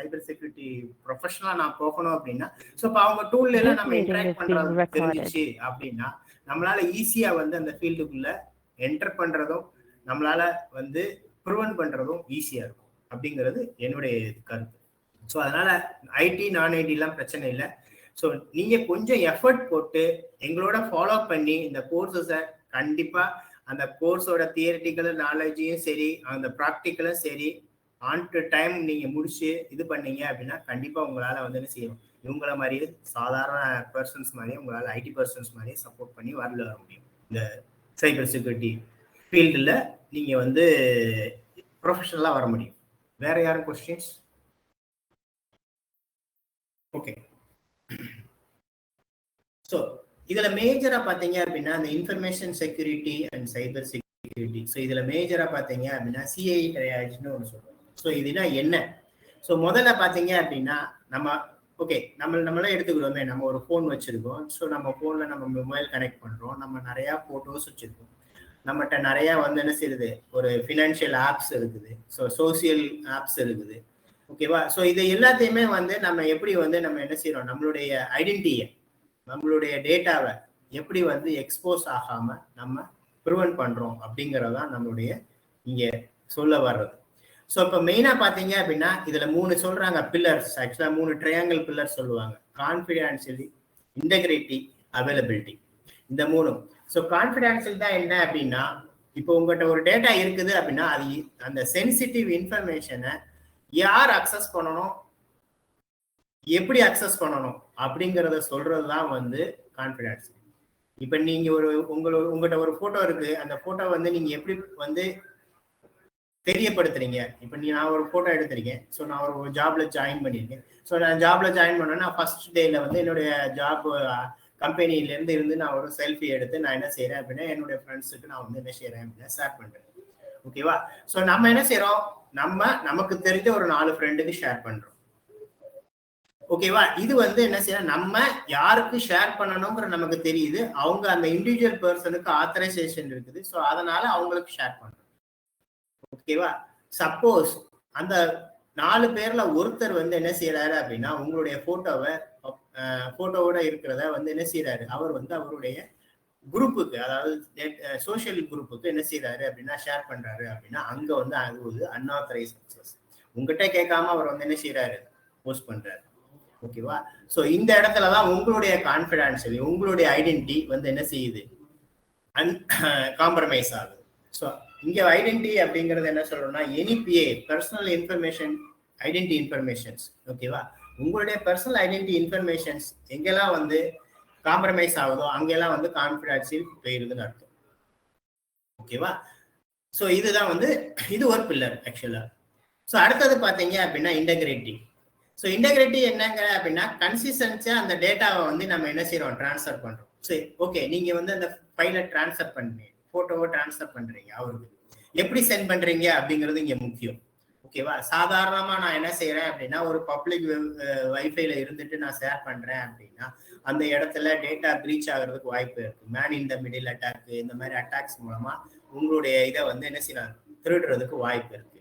Cyber security ப்ரொஃபஷனலா நான் போகணும் அப்படின்னா, ஸோ இப்போ அவங்க டூல்ல எல்லாம் நம்ம இன்டராக்ட் பண்றது தெரிஞ்சிச்சு அப்படின்னா நம்மளால ஈஸியா வந்து அந்த ஃபீல்டுக்குள்ள என்டர் பண்றதும் நம்மளால வந்து ப்ரிவென்ட் பண்றதும் ஈஸியா இருக்கும் அப்படிங்கிறது என்னுடைய கருத்து. ஸோ அதனால ஐடி நான் ஐடி எல்லாம் பிரச்சனை இல்லை. ஸோ நீங்க கொஞ்சம் எஃபர்ட் போட்டு எங்களோட ஃபாலோ பண்ணி இந்த கோர்ஸஸை கண்டிப்பா அந்த கோர்ஸோட தியரிட்டிக்கல் நாலேஜையும் சரி அந்த ப்ராக்டிக்கலும் சரி ஆன் டு டைம் நீங்க முடிச்சு இது பண்ணீங்க அப்படின்னா கண்டிப்பா உங்களால வந்து என்ன செய்யணும், இவங்கள மாதிரியே சாதாரண பர்சன்ஸ் மாதிரியே உங்களால ஐடி பர்சன்ஸ் மாதிரியே சப்போர்ட் பண்ணி வர முடியும். இந்த சைபர் செக்யூரிட்டி ஃபீல்டில் நீங்க வந்து ப்ரொஃபஷனலா வர முடியும். வேற யாரும் கொஸ்டின்ஸ்? ஓகே. ஸோ இதுல மேஜரா பாத்தீங்க அப்படின்னா இந்த information security and cyber security, so இதுல மேஜரா பாத்தீங்க அப்படின்னா சிஐ ட்ரையாஜ்னு ஒன்று சொல்றோம். ஸோ இதுனா என்ன? ஸோ முதல்ல பாத்தீங்க அப்படின்னா நம்ம ஓகே நம்மளாம் எடுத்துக்கிறோமே, நம்ம ஒரு ஃபோன் வச்சிருக்கோம். ஸோ நம்ம ஃபோன்ல நம்ம மொபைல் கனெக்ட் பண்றோம், நம்ம நிறைய போட்டோஸ் வச்சிருக்கோம், நம்மகிட்ட நிறைய வந்து என்ன செய்யுது, ஒரு ஃபினான்ஷியல் ஆப்ஸ் இருக்குது, ஸோ சோசியல் ஆப்ஸ் இருக்குது. ஓகேவா? ஸோ இது எல்லாத்தையுமே வந்து நம்ம எப்படி வந்து நம்ம என்ன செய்யறோம், நம்மளுடைய ஐடென்டிட்டியை நம்மளுடைய டேட்டாவை எப்படி வந்து எக்ஸ்போஸ் ஆகாம நம்ம ப்ரிவென்ட் பண்றோம் அப்படிங்கறதான் நம்மளுடைய இங்க சொல்ல வர்றது. ஸோ இப்போ மெயினா பாத்தீங்க அப்படின்னா இதுல 3 சொல்றாங்க பில்லர்ஸ், ஆக்சுவலா 3 ட்ரையாங்கிள் பில்லர் சொல்லுவாங்க: கான்ஃபிடென்ஷியலி, இன்டெகிரிட்டி, அவைலபிலிட்டி, இந்த 3. ஸோ கான்ஃபிடென்ஷியல் தான் என்ன அப்படின்னா, இப்போ உங்கள்கிட்ட ஒரு டேட்டா இருக்குது அப்படின்னா அது அந்த சென்சிட்டிவ் இன்ஃபர்மேஷனை யார் அக்சஸ் பண்ணணும், எப்படி அக்சஸ் பண்ணணும் அப்படிங்கறத சொல்றதுதான் வந்து கான்ஃபிடன்ஸ். இப்ப நீங்க உங்கள்கிட்ட ஒரு போட்டோ இருக்கு, அந்த போட்டோ வந்து நீங்க எப்படி வந்து தெரியப்படுத்துறீங்க. இப்ப நான் ஒரு போட்டோ எடுத்திருக்கேன், ஸோ நான் ஒரு ஜாப்ல ஜாயின் பண்ணியிருக்கேன். ஸோ நான் ஜாப்ல ஜாயின் பண்ணேன்னா ஃபர்ஸ்ட் டேல வந்து என்னுடைய ஜாப் கம்பெனில இருந்து நான் ஒரு செல்ஃபி எடுத்து நான் என்ன செய்யறேன் அப்படின்னா என்னுடைய ஃப்ரெண்ட்ஸுக்கு நான் வந்து என்ன செய்யறேன் அப்படின்னா ஷேர் பண்றேன். ஓகேவா? ஸோ நம்ம என்ன செய்யறோம், நமக்கு தெரிஞ்ச ஒரு 4 ஃப்ரெண்டுக்கு ஷேர் பண்றோம். ஓகேவா? இது வந்து என்ன செய்யணும், நம்ம யாருக்கு ஷேர் பண்ணணுங்கிற நமக்கு தெரியுது, அவங்க அந்த இண்டிவிஜுவல் பர்சனுக்கு ஆத்தரைசேஷன் இருக்குது, ஸோ அதனால அவங்களுக்கு ஷேர் பண்றோம். ஓகேவா? சப்போஸ் அந்த 4 பேர்ல ஒருத்தர் வந்து என்ன செய்யறாரு அப்படின்னா உங்களுடைய போட்டோவோட இருக்கிறத வந்து என்ன செய்யறாரு, அவர் வந்து அவருடைய குரூப்புக்கு, அதாவது சோசியல் குரூப்புக்கு என்ன செய்யறாரு அப்படின்னா ஷேர் பண்றாரு அப்படின்னா அங்க வந்து அது ஒரு அன்ஆத்தரைஸ்ட் அக்சஸ். உங்ககிட்ட கேட்காம அவர் வந்து என்ன செய்யறாரு, போஸ்ட் பண்றாரு. ஓகேவா? ஸோ இந்த இடத்துலதான் உங்களுடைய கான்ஃபிடென்ஷியலி உங்களுடைய ஐடென்டிட்டி வந்து என்ன செய்யுது, காம்ப்ரமைஸ் ஆகுது. ஸோ இங்க ஐடென்டிட்டி அப்படிங்கிறது என்ன சொல்றோம்னா NBA, personal information identity informations. ஓகேவா? உங்களுடைய பர்சனல் ஐடென்டிட்டி இன்ஃபர்மேஷன்ஸ் எங்கெல்லாம் வந்து காம்ப்ரமைஸ் ஆகுதோ அங்கெல்லாம் வந்து கான்ஃபிடென்ஷியல் போயிருதுன்னு அர்த்தம். ஓகேவா? ஸோ இதுதான் வந்து இது ஒரு பில்லர் ஆக்சுவலா. ஸோ அடுத்தது பாத்தீங்க அப்படின்னா இன்டெகிரிட்டி. ஸோ இன்டெகிரிட்டி என்னங்க அப்படின்னா கன்சிஸ்டன்சியா அந்த டேட்டாவை வந்து நம்ம என்ன செய்யறோம், டிரான்ஸ்ஃபர் பண்றோம். சரி, ஓகே, நீங்க வந்து அந்த ஃபைலை டிரான்ஸ்ஃபர் பண்றீங்க, போட்டோவை டிரான்ஸ்ஃபர் பண்றீங்க, அவருக்கு எப்படி சென்ட் பண்றீங்க அப்படிங்கிறது இங்க முக்கியம். ஓகேவா? சாதாரணமா நான் என்ன செய்யறேன் அப்படின்னா ஒரு பப்ளிக் வைஃபைல இருந்துட்டு நான் ஷேர் பண்றேன் அப்படின்னா அந்த இடத்துல டேட்டா பிரீச் ஆகிறதுக்கு வாய்ப்பு இருக்கு. Man in the middle attack, இந்த மாதிரி அட்டாக்ஸ் மூலமா உங்களுடைய இதை வந்து என்ன செய்யறாங்க, திருடுறதுக்கு வாய்ப்பு இருக்கு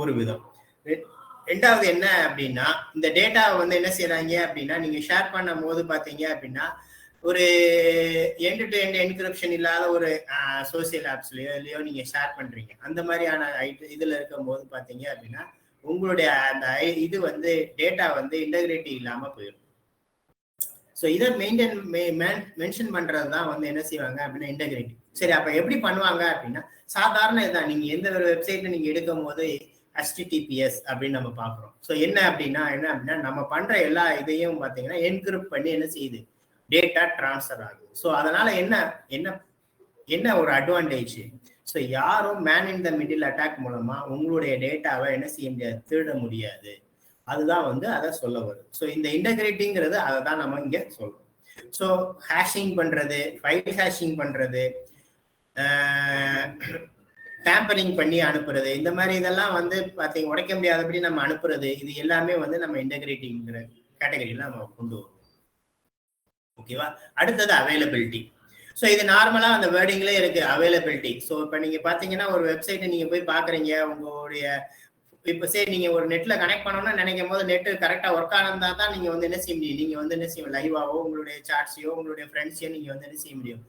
ஒரு விதம். ரெண்டாவது என்ன அப்படின்னா இந்த டேட்டாவை வந்து என்ன செய்யறாங்க அப்படின்னா நீங்க ஷேர் பண்ணும் போது பாத்தீங்க அப்படின்னா ஒரு எண்ட் டு எண்ட் என்கிரிப்ஷன் இல்லாத ஒரு சோசியல் ஆப்ஸ்லயோ இல்லையோ நீங்க ஷேர் பண்றீங்க. அந்த மாதிரியான இதுல இருக்கும் போது பாத்தீங்க அப்படின்னா உங்களுடைய அந்த இது வந்து டேட்டா வந்து இன்டெகிரிட்டி இல்லாம போயிடும். ஸோ இதை மென்ஷன் பண்றதுதான் வந்து என்ன செய்வாங்க அப்படின்னா இன்டெகிரிட்டி. சரி, அப்ப எப்படி பண்ணுவாங்க அப்படின்னா சாதாரண இதுதான். நீங்க எந்த ஒரு வெப்சைட்ல நீங்க எடுக்கும் போது HTTPS அப்படின்னு நம்ம பாக்குறோம். ஸோ என்ன அப்படின்னா நம்ம பண்ற எல்லா இதையும் பாத்தீங்கன்னா என்கிரிப்ட் பண்ணி என்ன செய்யுது, டேட்டா டிரான்ஸ்ஃபர் ஆகுது. ஸோ அதனால என்ன ஒரு அட்வான்டேஜ், ஸோ யாரும் man in the middle attack மூலமா உங்களுடைய டேட்டாவை என்ன செய்ய முடியாது, திருட முடியாது. அதுதான் வந்து அதை சொல்ல வரும். ஸோ இந்த இன்டெகிரிட்டிங்கிறது அதை தான் நம்ம இங்க சொல்றோம். ஸோ ஹேஷிங் பண்றது, ஃபைல் ஹேஷிங் பண்றது, டேம்பரிங் பண்ணி அனுப்புறது, இந்த மாதிரி இதெல்லாம் வந்து பாத்தீங்க உடைக்க முடியாதபடி நம்ம அனுப்புறது, இது எல்லாமே வந்து நம்ம இன்டெகிரிட்டிங்கிற கேட்டகரியில நம்ம கொண்டு வரும். ஓகேவா? அடுத்தது அவைலபிலிட்டி. ஸோ இது நார்மலா அந்த வேர்டிங்லேயே இருக்கு, அவைலபிலிட்டி. ஸோ இப்போ நீங்க பாத்தீங்கன்னா ஒரு வெப்சைட்டை நீங்க போய் பாக்குறீங்க, உங்களுடைய இப்ப சரி நீங்க ஒரு நெட்ல கனெக்ட் பண்ணணும்னு நினைக்கும் போது நெட் கரெக்டா ஒர்க் ஆனதா தான் நீங்க வந்து என்ன செய்ய முடியும், நீங்க வந்து என்ன செய்யும் லைவாவோ உங்களுடைய சாட்ஸையோ உங்களுடைய ஃப்ரெண்ட்ஸையோ நீங்க வந்து என்ன செய்ய முடியும்,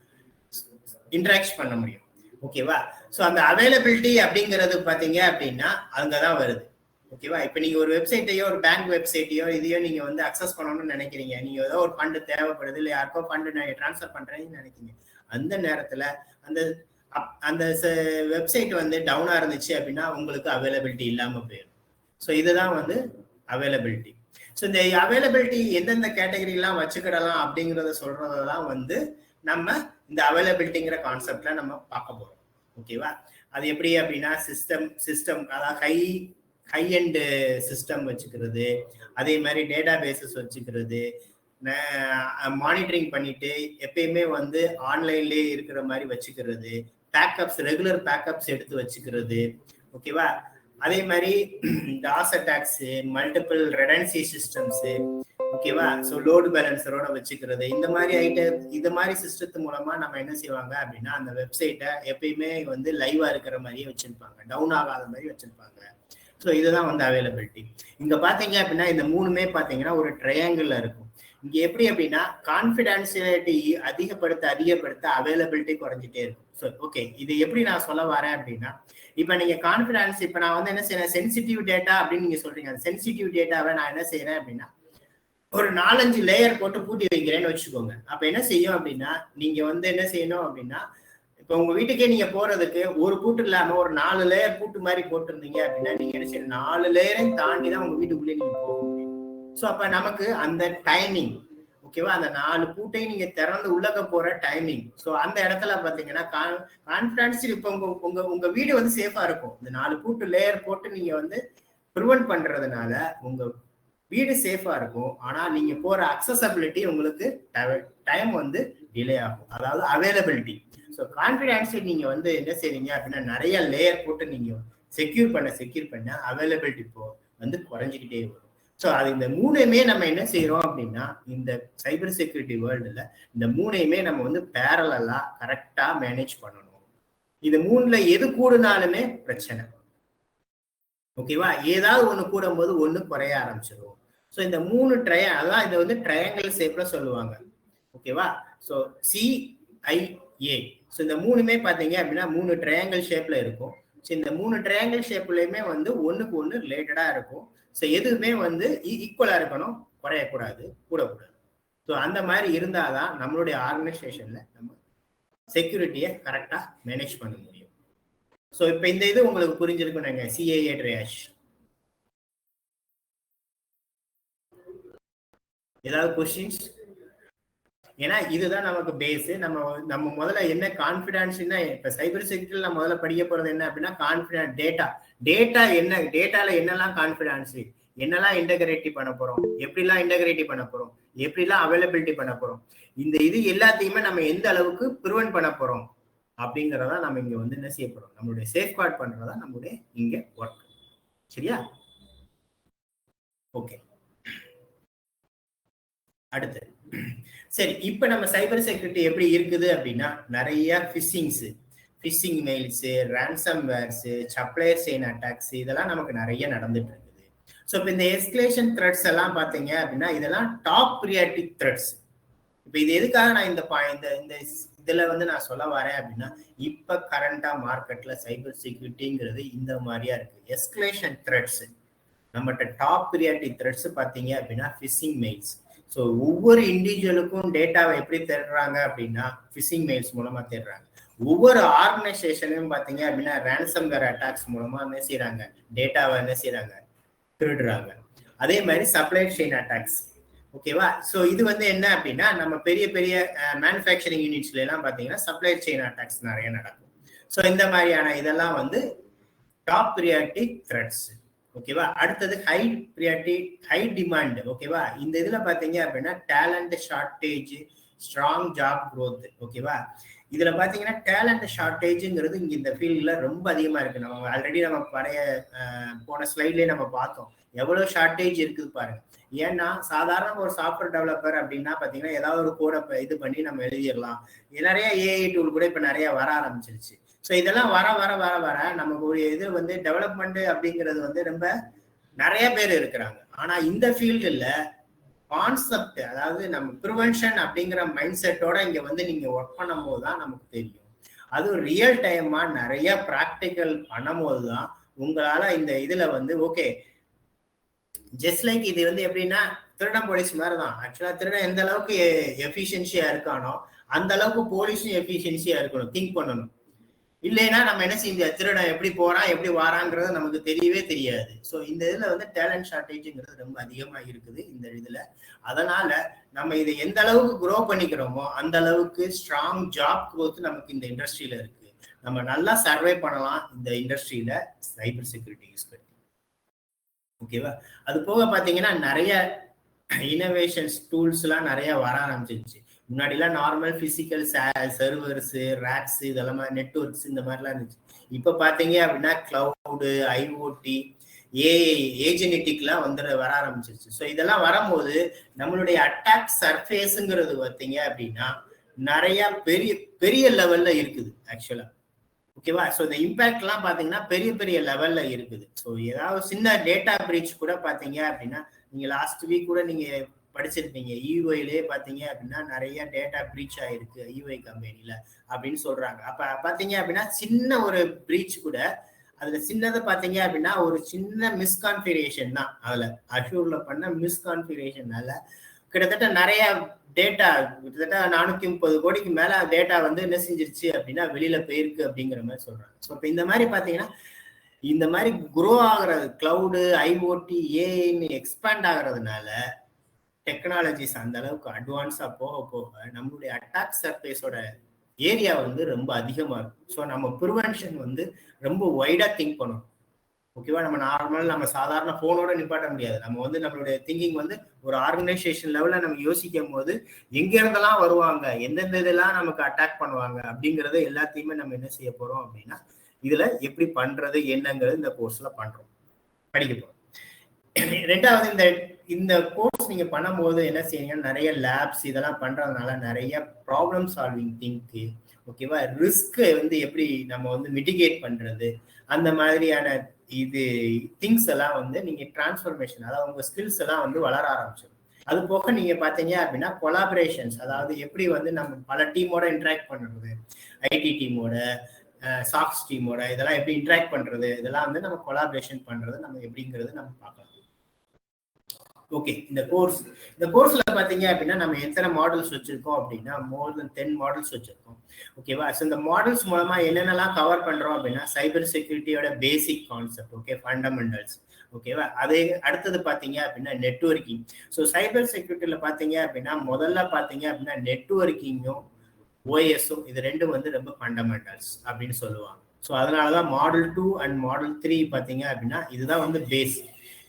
இன்டராக்ட் பண்ண முடியும். ஓகேவா? ஸோ அந்த அவைலபிலிட்டி அப்படிங்கிறது பாத்தீங்க அப்படின்னா அங்கதான் வருது. ஓகேவா? இப்ப நீங்க ஒரு வெப்சைட்டையோ ஒரு பேங்க் வெப்சைட்டையோ இதையோ நீங்க வந்து அக்சஸ் பண்ணணும்னு நினைக்கிறீங்க, நீங்க ஏதோ ஒரு ஃபண்ட் தேவைப்படுது, இல்லை யாருக்கோ ஃபண்ட் டிரான்ஸ்ஃபர் பண்றேன்னு நினைக்கிறீங்க, அந்த நேரத்துல அந்த அந்த வெப்சைட் வந்து டவுனா இருந்துச்சு அப்படின்னா உங்களுக்கு அவைலபிலிட்டி இல்லாம போயிடும். ஸோ இதுதான் வந்து அவைலபிலிட்டி. ஸோ இந்த அவைலபிலிட்டி எந்தெந்த கேட்டகரி எல்லாம் வச்சுக்கிடலாம் அப்படிங்கறத சொல்றதான் வந்து நம்ம இந்த அவைலபிலிட்டிங்கிற கான்செப்ட்ல நம்ம பார்க்க போறோம். ஓகேவா? அது எப்படி அப்படின்னா சிஸ்டம் அதாவது ஹை அண்ட் சிஸ்டம் வச்சுக்கிறது, அதே மாதிரி டேட்டா பேசஸ் வச்சுக்கிறது, மானிட்டரிங் பண்ணிட்டு எப்பயுமே வந்து ஆன்லைன்லயே இருக்கிற மாதிரி வச்சுக்கிறது, பேக்கப்ஸ் ரெகுலர் பேக்கப்ஸ் எடுத்து வச்சுக்கிறது. ஓகேவா? அதே மாதிரி டாஸ் அட்டாக்ஸ், மல்டிபிள் ரெடன்சி சிஸ்டம்ஸ், ஓகேவா? ஸோ லோடு பேலன்சரோட வச்சுக்கிறது, இந்த மாதிரி சிஸ்டத்து மூலமா நம்ம என்ன செய்வாங்க அப்படின்னா அந்த வெப்சைட்டை எப்பயுமே வந்து லைவா இருக்கிற மாதிரியே வச்சிருப்பாங்க, டவுன் ஆகாத மாதிரி வச்சிருப்பாங்க. ஸோ இதுதான் வந்து அவைலபிலிட்டி. இங்க பாத்தீங்க அப்படின்னா இந்த மூணுமே பாத்தீங்கன்னா ஒரு ட்ரையாங்கிள் இருக்கும். இங்க எப்படி அப்படின்னா கான்பிடென்சியாலிட்டி அதிகப்படுத்த அவைலபிலிட்டி குறைஞ்சிட்டே இருக்கும். ஸோ ஓகே, இது எப்படி நான் சொல்ல வரேன் அப்படின்னா, இப்ப நீங்க கான்பிடன்ஸ், இப்ப நான் வந்து என்ன செய்யறேன், சென்சிட்டிவ் டேட்டா அப்படின்னு நீங்க சொல்றீங்க, அந்த சென்சிட்டிவ் டேட்டாவை நான் என்ன செய்யறேன் அப்படின்னா ஒரு 4-5 லேயர் போட்டு பூட்டி வைக்கிறேன்னு வச்சுக்கோங்க. அப்ப என்ன செய்யும் அப்படின்னா நீங்க வந்து என்ன செய்யணும் அப்படின்னா, இப்ப உங்க வீட்டுக்கே நீங்க போறதுக்கு ஒரு பூட்டு இல்லாம ஒரு 4 லேயர் பூட்டு மாதிரி போட்டிருந்தீங்க அப்படின்னா நீங்க என்ன செய்யணும், 4 லேயரையும் தாண்டி தான் உங்க வீட்டுக்குள்ளே நீங்க போக முடியும். ஸோ அப்ப நமக்கு அந்த டைமிங், ஓகேவா, அந்த 4 பூட்டையும் நீங்க திறந்து உள்ளக்க போற டைமிங், ஸோ அந்த இடத்துல பாத்தீங்கன்னா கான்பிடன்ஸ் இப்ப உங்க வீடு வந்து சேஃபா இருக்கும். இந்த 4 பூட்டு லேயர் போட்டு நீங்க வந்து ப்ரிவென்ட் பண்றதுனால உங்க வீடு சேஃபா இருக்கும். ஆனா நீங்க போற அக்சசபிலிட்டி உங்களுக்கு டைம் வந்து டிலே ஆகும், அதாவது அவைலபிலிட்டி. ஸோ கான்பிடன்ஸ் நீங்க வந்து என்ன செய்வீங்க அப்படின்னா நிறைய லேயர் போட்டு நீங்க செக்யூர் பண்ண அவைலபிலிட்டி இப்போ வந்து குறைஞ்சிக்கிட்டே வரும். ஸோ அது இந்த மூணையுமே நம்ம என்ன செய்யறோம் அப்படின்னா இந்த சைபர் செக்யூரிட்டி வேர்ல்டுல இந்த மூணையுமே நம்ம வந்து பேரலா கரெக்டா மேனேஜ் பண்ணணும். இது மூணுல எது கூடுனாலுமே பிரச்சனை. ஓகேவா? ஏதாவது ஒண்ணு கூடும் போது ஒண்ணு குறைய ஆரம்பிச்சிடும். ஸோ இந்த 3 அதான் இதை வந்து ட்ரையாங்கிள் ஷேப்ல சொல்லுவாங்க. ஓகேவா? So CIA. ஸோ இந்த மூணுமே பாத்தீங்க அப்படின்னா 3 ட்ரையாங்கிள் ஷேப்ல இருக்கும். ஸோ இந்த 3 ட்ரையாங்கிள் ஷேப்லயுமே வந்து ஒண்ணுக்கு ஒண்ணு ரிலேட்டடா இருக்கும். ஸோ எதுவுமே வந்து ஈக்குவலா இருக்கணும், குறையக்கூடாது, கூடக்கூடாது. ஸோ அந்த மாதிரி இருந்தாதான் நம்மளுடைய ஆர்கனைசேஷன்ல நம்ம செக்யூரிட்டியை கரெக்டா மேனேஜ் பண்ண முடியும். ஸோ இப்போ இந்த இது உங்களுக்கு புரிஞ்சிருக்குன்னு CIA ட்ரையாஷ். ஏதாவது கொஸ்டின்ஸ்? ஏன்னா இதுதான் நமக்கு பேஸ். நம்ம முதல்ல என்ன கான்பிடன்ஸ்னா, இப்ப சைபர் செக்யூரிட்டில நம்ம முதல்ல படிக்க போறது என்ன அப்படின்னா கான்பிடன்ஸ் டேட்டா என்ன, டேட்டால என்னெல்லாம் கான்பிடன்ஸ், என்னெல்லாம் இன்டகிரேட்டி பண்ண போறோம், எப்படிலாம் இன்டகிரேட்டி பண்ண போறோம், எப்படிலாம் அவைலபிலிட்டி பண்ண போறோம், இந்த இது எல்லாத்தையுமே நம்ம எந்த அளவுக்கு ப்ரிவென்ட் பண்ண போறோம் அப்படிங்கறத நம்ம இங்க வந்து என்ன செய்ய போறோம், நம்மளுடைய சேஃப்கார்ட் பண்றதா நம்மளுடைய இங்க ஒர்க். சரியா? ஓகே, அடுத்து சரி, இப்ப நம்ம சைபர் செக்யூரிட்டி எப்படி இருக்குது அப்படின்னா நிறைய phishing mails, ransomwares, supplier chain attacks, இதெல்லாம் நமக்கு நிறைய நடந்துட்டு இருக்குது. ஸோ இப்போ இந்த எஸ்கலேஷன் த்ரெட்ஸ் எல்லாம் பார்த்தீங்க அப்படின்னா இதெல்லாம் டாப் ப்ரியாரிட்டி த்ரெட்ஸ். இப்போ இது எதுக்காக நான் இந்த இதுல வந்து நான் சொல்ல வரேன் அப்படின்னா, இப்ப கரண்டா மார்க்கெட்ல சைபர் செக்யூரிட்டிங்கிறது இந்த மாதிரியா இருக்கு. எஸ்கலேஷன் த்ரெட்ஸ் நம்மகிட்ட டாப் ப்ரியாரிட்டி த்ரெட்ஸ் பார்த்தீங்க அப்படின்னா ஃபிஷிங் மெயில்ஸ். ஸோ ஒவ்வொரு இண்டிவிஜுவலுக்கும் டேட்டாவை எப்படி தேடுறாங்க அப்படின்னா ஃபிஷிங் மெயில்ஸ் மூலமா தேடுறாங்க. ஒவ்வொரு ஆர்கனைசேஷனையும் பார்த்தீங்க அப்படின்னா ரான்சம்வேர் அட்டாக்ஸ் மூலமா என்ன செய்யறாங்க, டேட்டாவை என்ன செய்யறாங்க, திருடுறாங்க. அதே மாதிரி சப்ளை செயின் அட்டாக்ஸ். ஓகேவா? ஸோ இது வந்து என்ன அப்படின்னா நம்ம பெரிய பெரிய மேனுஃபேக்சரிங் யூனிட்ஸ்ல எல்லாம் பார்த்தீங்கன்னா சப்ளை செயின் அட்டாக்ஸ் நிறைய நடக்கும். ஸோ இந்த மாதிரியான இதெல்லாம் வந்து டாப் ப்ரியாரிட்டி த்ரெட்ஸ். ஓகேவா? அடுத்தது ஹை ப்ரியாரிட்டி ஹை டிமாண்ட். ஓகேவா? இந்த இதுல பாத்தீங்க அப்படின்னா talent shortage, strong job growth. ஓகேவா? இதுல பாத்தீங்கன்னா டேலண்ட் ஷார்டேஜ்ங்கிறது இங்க இந்த ஃபீல்ட்ல ரொம்ப அதிகமா இருக்கு. நம்ம ஆல்ரெடி நம்ம போன ஸ்லைட்லயே நம்ம பார்த்தோம் எவ்வளவு ஷார்டேஜ் இருக்குது பாருங்க. ஏன்னா சாதாரண ஒரு சாஃப்ட்வேர் டெவலப்பர் அப்படின்னா பாத்தீங்கன்னா ஏதாவது ஒரு கோடை இது பண்ணி நம்ம எழுதிடலாம். நிறைய AI டூல் கூட இப்ப நிறைய வர ஆரம்பிச்சிருச்சு. ஸோ இதெல்லாம் வர வர வர வர நமக்கு ஒரு இது வந்து டெவலப்மெண்ட் அப்படிங்கிறது வந்து ரொம்ப நிறைய பேர் இருக்கிறாங்க. ஆனா இந்த ஃபீல்டுல கான்செப்ட், அதாவது நம்ம ப்ரிவென்ஷன் அப்படிங்கிற மைண்ட் செட்டோட இங்க வந்து நீங்க ஒர்க் பண்ணும் போது தான் நமக்கு தெரியும். அது ரியல் டைமா நிறைய ப்ராக்டிக்கல் பண்ணும் போதுதான் உங்களால இந்த இதுல வந்து ஓகே, ஜஸ்ட் லைக் இது வந்து எப்படின்னா திருடன் போலீஸ் மாதிரி தான். ஆக்சுவலா திருடன் எந்த அளவுக்கு எஃபிஷியன்சியா இருக்கானோ அந்த அளவுக்கு போலீஸும் எஃபிஷியன்சியா இருக்கணும், திங்க் பண்ணணும். இல்லைன்னா நம்ம என்ன செய்ய, திருடன் எப்படி போறான் எப்படி வாராங்கிறது நமக்கு தெரியவே தெரியாது. ஸோ இந்த இதுல வந்து டேலண்ட் ஷார்டேஜ்ங்கிறது ரொம்ப அதிகமா இருக்குது இந்த இதுல. அதனால நம்ம இதை எந்த அளவுக்கு க்ரோ பண்ணிக்கிறோமோ அந்த அளவுக்கு ஸ்ட்ராங் ஜாப் க்ரோத் நமக்கு இந்த இண்டஸ்ட்ரியில இருக்கு. நம்ம நல்லா சர்வே பண்ணலாம் இந்த இண்டஸ்ட்ரியில சைபர் செக்யூரிட்டி யூஸ் பண்ணி. ஓகேவா? அது போக பாத்தீங்கன்னா நிறைய இனோவேஷன்ஸ் டூல்ஸ் எல்லாம் நிறைய வர ஆரம்பிச்சிருச்சு. முன்னாடிலாம் நார்மல் பிசிக்கல் சர்வர்ஸ், ரேக்ஸ், இதெல்லாம் நெட்வொர்க்ஸ் இந்த மாதிரிலாம் இருந்துச்சு. இப்ப பாத்தீங்க அப்படின்னா கிளவுடு, ஐஓடி, ஏஜெனட்டிக்லாம் வந்து வர ஆரம்பிச்சிருச்சு. ஸோ இதெல்லாம் வரும்போது நம்மளுடைய அட்டாக் சர்ஃபேஸுங்கிறது பார்த்தீங்க அப்படின்னா நிறைய பெரிய பெரிய லெவல்ல இருக்குது ஆக்சுவலா. ஓகேவா? ஸோ இந்த இம்பாக்ட்லாம் பார்த்தீங்கன்னா பெரிய பெரிய லெவல்ல இருக்குது. ஸோ ஏதாவது சின்ன டேட்டா பிரீச் கூட பார்த்தீங்க அப்படின்னா, நீங்க லாஸ்ட் வீக் கூட நீங்க படிச்சிருப்பீங்க, யூஐலயே பாத்தீங்க அப்படின்னா நிறைய டேட்டா பிரீச் ஆயிருக்கு யூஐ கம்பெனில அப்படின்னு சொல்றாங்க. அப்ப பாத்தீங்க அப்படின்னா சின்ன ஒரு பிரீச் கூட, அதுல சின்னதை பாத்தீங்க அப்படின்னா ஒரு சின்ன மிஸ்கான்ஃபிகரேஷன் தான். அதுல அஷூர்ல பண்ண மிஸ்கான்ஃபிகரேஷனால கிட்டத்தட்ட நிறைய டேட்டா, கிட்டத்தட்ட 430 கோடிக்கு மேல டேட்டா வந்து என்ன செஞ்சிருச்சு அப்படின்னா வெளியில போயிருக்கு அப்படிங்கிற மாதிரி சொல்றாங்க. ஸோ இப்போ இந்த மாதிரி பாத்தீங்கன்னா இந்த மாதிரி குரோ ஆகுறது, கிளவுடு, ஐஓடி, ஏஐன்னு எக்ஸ்பேண்ட் ஆகுறதுனால டெக்னாலஜிஸ் அந்த அளவுக்கு அட்வான்ஸா போக போக நம்மளுடைய அட்டாக் சர்ஃபேஸோட ஏரியா வந்து ரொம்ப அதிகமா இருக்கும். ஸோ நம்ம ப்ரிவென்ஷன் வந்து ரொம்ப வைடா திங்க் பண்ணணும். ஓகேவா? நம்ம நார்மல் நம்ம சாதாரண போனோட நிப்பாட்ட முடியாது. நம்ம வந்து நம்மளுடைய திங்கிங் வந்து ஒரு ஆர்கனைசேஷன் லெவல்ல நம்ம யோசிக்கும் போது எங்க இருந்தெல்லாம் வருவாங்க, எந்தெந்த இதெல்லாம் நமக்கு அட்டாக் பண்ணுவாங்க அப்படிங்கறத எல்லாத்தையுமே நம்ம என்ன செய்ய போறோம் அப்படின்னா இதுல எப்படி பண்றது என்னங்கிறது இந்த கோர்ஸ்ல பண்றோம், படிக்க போறோம். ரெண்டாவது இந்த கோர்ஸ் நீங்க பண்ணும்போது என்ன செய்யுங்க, நிறைய லேப்ஸ் இதெல்லாம் பண்றதுனால நிறைய ப்ராப்ளம் சால்விங் திங்க், ஓகேவா, ரிஸ்க் வந்து எப்படி நம்ம வந்து மிட்டிகேட் பண்றது, அந்த மாதிரியான இது திங்ஸ் எல்லாம் வந்து நீங்க டிரான்ஸ்ஃபர்மேஷன், அதாவது உங்க ஸ்கில்ஸ் எல்லாம் வந்து வளர ஆரம்பிச்சிடும். அது போக நீங்க பாத்தீங்க அப்படின்னா கொலாபரேஷன்ஸ், அதாவது எப்படி வந்து நம்ம பல டீமோட இன்டராக்ட் பண்றது, ஐடி டீமோட, சாஃப்ட் டீமோட இதெல்லாம் எப்படி இன்டராக்ட் பண்றது, இதெல்லாம் வந்து நம்ம கொலாபரேஷன் பண்றது நம்ம எப்படிங்கிறது நம்ம பார்க்கலாம். ஓகே, இந்த கோர்ஸ்ல பாத்தீங்க அப்படின்னா நம்ம எத்தனை மாடல்ஸ் வச்சிருக்கோம் அப்படின்னா மோர் தென் 10 மாடல்ஸ் வச்சிருக்கோம். ஓகேவா? ஸோ இந்த மாடல்ஸ் மூலமா என்னென்னலாம் கவர் பண்றோம் அப்படின்னா சைபர் செக்யூரிட்டியோட பேசிக் கான்செப்ட், ஓகே, ஃபண்டமெண்டல்ஸ், ஓகேவா. அதே அடுத்தது பாத்தீங்க அப்படின்னா நெட்வொர்க்கிங். ஸோ சைபர் செக்யூரிட்டியில பாத்தீங்க அப்படின்னா முதல்ல பாத்தீங்க அப்படின்னா நெட்வொர்க்கிங்கும் ஓஎஸும் இது ரெண்டும் வந்து ரொம்ப ஃபண்டமெண்டல்ஸ் அப்படின்னு சொல்லுவாங்க. ஸோ அதனாலதான் மாடல் 2 அண்ட் மாடல் 3 பாத்தீங்க அப்படின்னா இதுதான் வந்து பேஸ்.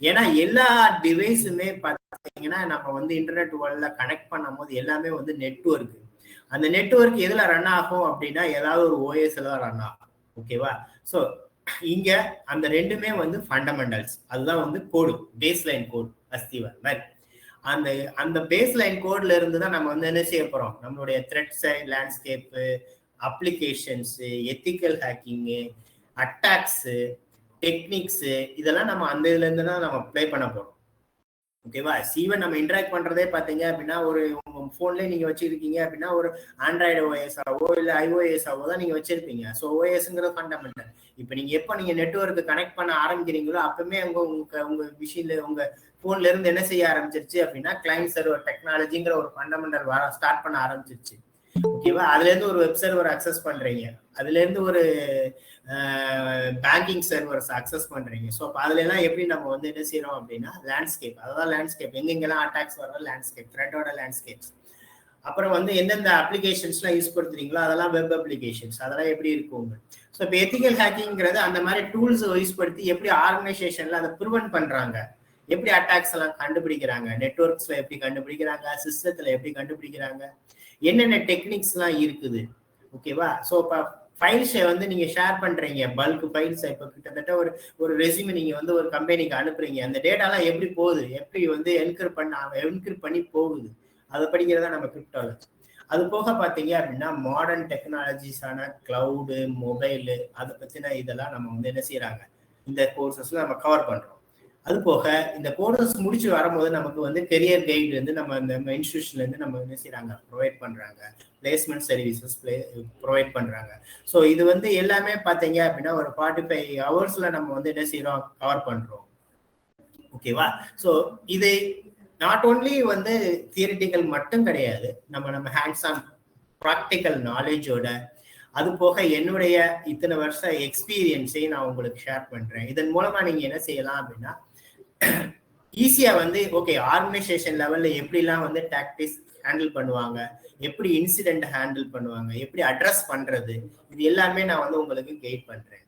ஏன்னா எல்லா டிவைஸுமே பார்த்தீங்கன்னா நம்ம வந்து இன்டர்நெட் வேர்ல்ட்ல கனெக்ட் பண்ணும் போது எல்லாமே வந்து நெட்வொர்க். அந்த நெட்வொர்க் எதுல ரன் ஆகும் அப்படின்னா ஏதாவது ஒரு ஓஎஸ்ல தான் ரன் ஆகும். ஓகேவா? ஸோ இங்க அந்த ரெண்டுமே வந்து ஃபண்டமெண்டல்ஸ், அதுதான் வந்து கோடு, பேஸ் லைன் கோடு, அஸ்திவார் மாதிரி. அந்த பேஸ் லைன் கோட்ல இருந்து தான் நம்ம வந்து என்ன செய்ய போறோம், நம்மளுடைய threat side landscape, applications, ethical hacking, attacks, techniques, இதெல்லாம் நம்ம அந்த இதுல இருந்து தான் நம்ம ப்ளே பண்ண போறோம். ஓகேவா? ஈவன் நம்ம இன்டராக்ட் பண்றதே பாத்தீங்க அப்படின்னா ஒரு உங்க போன்லயே நீங்க வச்சிருக்கீங்க அப்படின்னா ஒரு ஆண்ட்ராய்டு ஓஎஸ் ஆவோ இல்ல ஐஓஎஸ் ஆவோ தான் நீங்க வச்சிருப்பீங்க. ஸோ ஓஎஸ்ங்கிறது ஃபண்டமெண்டல். இப்போ நீங்க எப்போ நீங்க நெட்வொர்க் கனெக்ட் பண்ண ஆரம்பிக்கிறீங்களோ அப்பவுமே உங்க விஷயத்துல உங்க போன்ல இருந்து என்ன செய்ய ஆரம்பிச்சிருச்சு அப்படின்னா கிளைண்ட் சர்வர் டெக்னாலஜிங்கிற ஒரு ஃபண்டமெண்டல் வர ஸ்டார்ட் பண்ண ஆரம்பிச்சிருச்சு. ஓகேவா? அதுல இருந்து ஒரு வெப் சர்வர் அக்சஸ் பண்றீங்க, அதுல இருந்து ஒரு பேங்கிங் சர்வர்ஸ் அக்சஸ் பண்றீங்க. ஸோ அதுல எல்லாம் எப்படி நம்ம வந்து என்ன செய்யறோம் அப்படின்னா லேண்ட்ஸ்கேப், அதாவது லேண்ட்ஸ்கேப் எங்கெங்கெல்லாம் அட்டாக்ஸ் வர லேண்ட்ஸ்கேப், த்ரெட்டோட லேண்ட்ஸ்கேப்ஸ். அப்புறம் வந்து எந்தெந்த அப்ளிகேஷன்ஸ்லாம் யூஸ் படுத்துறீங்களோ அதெல்லாம் வெப் அப்ளிகேஷன்ஸ், அதெல்லாம் எப்படி இருக்குங்க. ஸோ இப்போ எத்திக்கல் ஹேக்கிங்கிறது அந்த மாதிரி டூல்ஸ் யூஸ் படுத்தி எப்படி ஆர்கனைசேஷன்ல அதை ப்ரிவென்ட் பண்றாங்க, எப்படி அட்டாக்ஸ் எல்லாம் கண்டுபிடிக்கிறாங்க, நெட்வொர்க்ஸ்ல எப்படி கண்டுபிடிக்கிறாங்க, சிஸ்டத்துல எப்படி கண்டுபிடிக்கிறாங்க, என்னென்ன டெக்னிக்ஸ் எல்லாம் இருக்குது. ஓகேவா? ஸோ இப்போ ஃபைல்ஸை வந்து நீங்க ஷேர் பண்றீங்க, பல்க் ஃபைல்ஸ். இப்போ கிட்டத்தட்ட ஒரு ரெஸ்யூமே நீங்க வந்து ஒரு கம்பெனிக்கு அனுப்புறீங்க, அந்த டேட்டாலாம் எப்படி போகுது, எப்படி வந்து என்கிரிப்ட் பண்ணி போகுது, அதை படிக்கிறதா நம்ம கிரிப்டாலஜி. அது போக பார்த்தீங்க அப்படின்னா மாடர்ன் டெக்னாலஜிஸான கிளவுடு, மொபைலு அதை பற்றின இதெல்லாம் நம்ம வந்து என்ன செய்யறாங்க, இந்த கோர்சஸ்ல நம்ம கவர் பண்றோம். அது போக இந்த கோர்சஸ் முடிச்சு வரும்போது நமக்கு வந்து கெரியர் கைடு வந்து நம்ம இந்த இன்ஸ்டியூஷன்ல இருந்து நம்ம என்ன செய்யறாங்க, ப்ரொவைட் பண்றாங்க. பிளேஸ்மெண்ட் சர்வீசஸ் ப்ரொவைட் பண்றாங்க. ஸோ இது வந்து எல்லாமே பார்த்தீங்க அப்படின்னா ஒரு 45 ஹவர்ஸ்ல நம்ம வந்து என்ன செய்யறோம், கவர் பண்றோம். ஓகேவா? ஸோ இது நாட் ஓன்லி வந்து தியரிட்டிக்கல் மட்டும் கிடையாது, நம்ம ஹேண்ட்ஸ் ஆன் ப்ராக்டிக்கல் நாலேஜோட, அது போக என்னுடைய இத்தனை வருஷம் எக்ஸ்பீரியன்ஸையும் நான் உங்களுக்கு ஷேர் பண்றேன். இதன் மூலமா நீங்க என்ன செய்யலாம் அப்படின்னா ஈஸியா வந்து ஓகே ஆர்கனைசேஷன் லெவல்ல எப்படிலாம் வந்து டாக்டிக்ஸ் ஹேண்டில் பண்ணுவாங்க, எப்படி இன்சிடென்ட் ஹேண்டில் பண்ணுவாங்க, எப்படி அட்ரஸ் பண்றது, இது எல்லாமே நான் வந்து உங்களுக்கு கைட் பண்றேன்.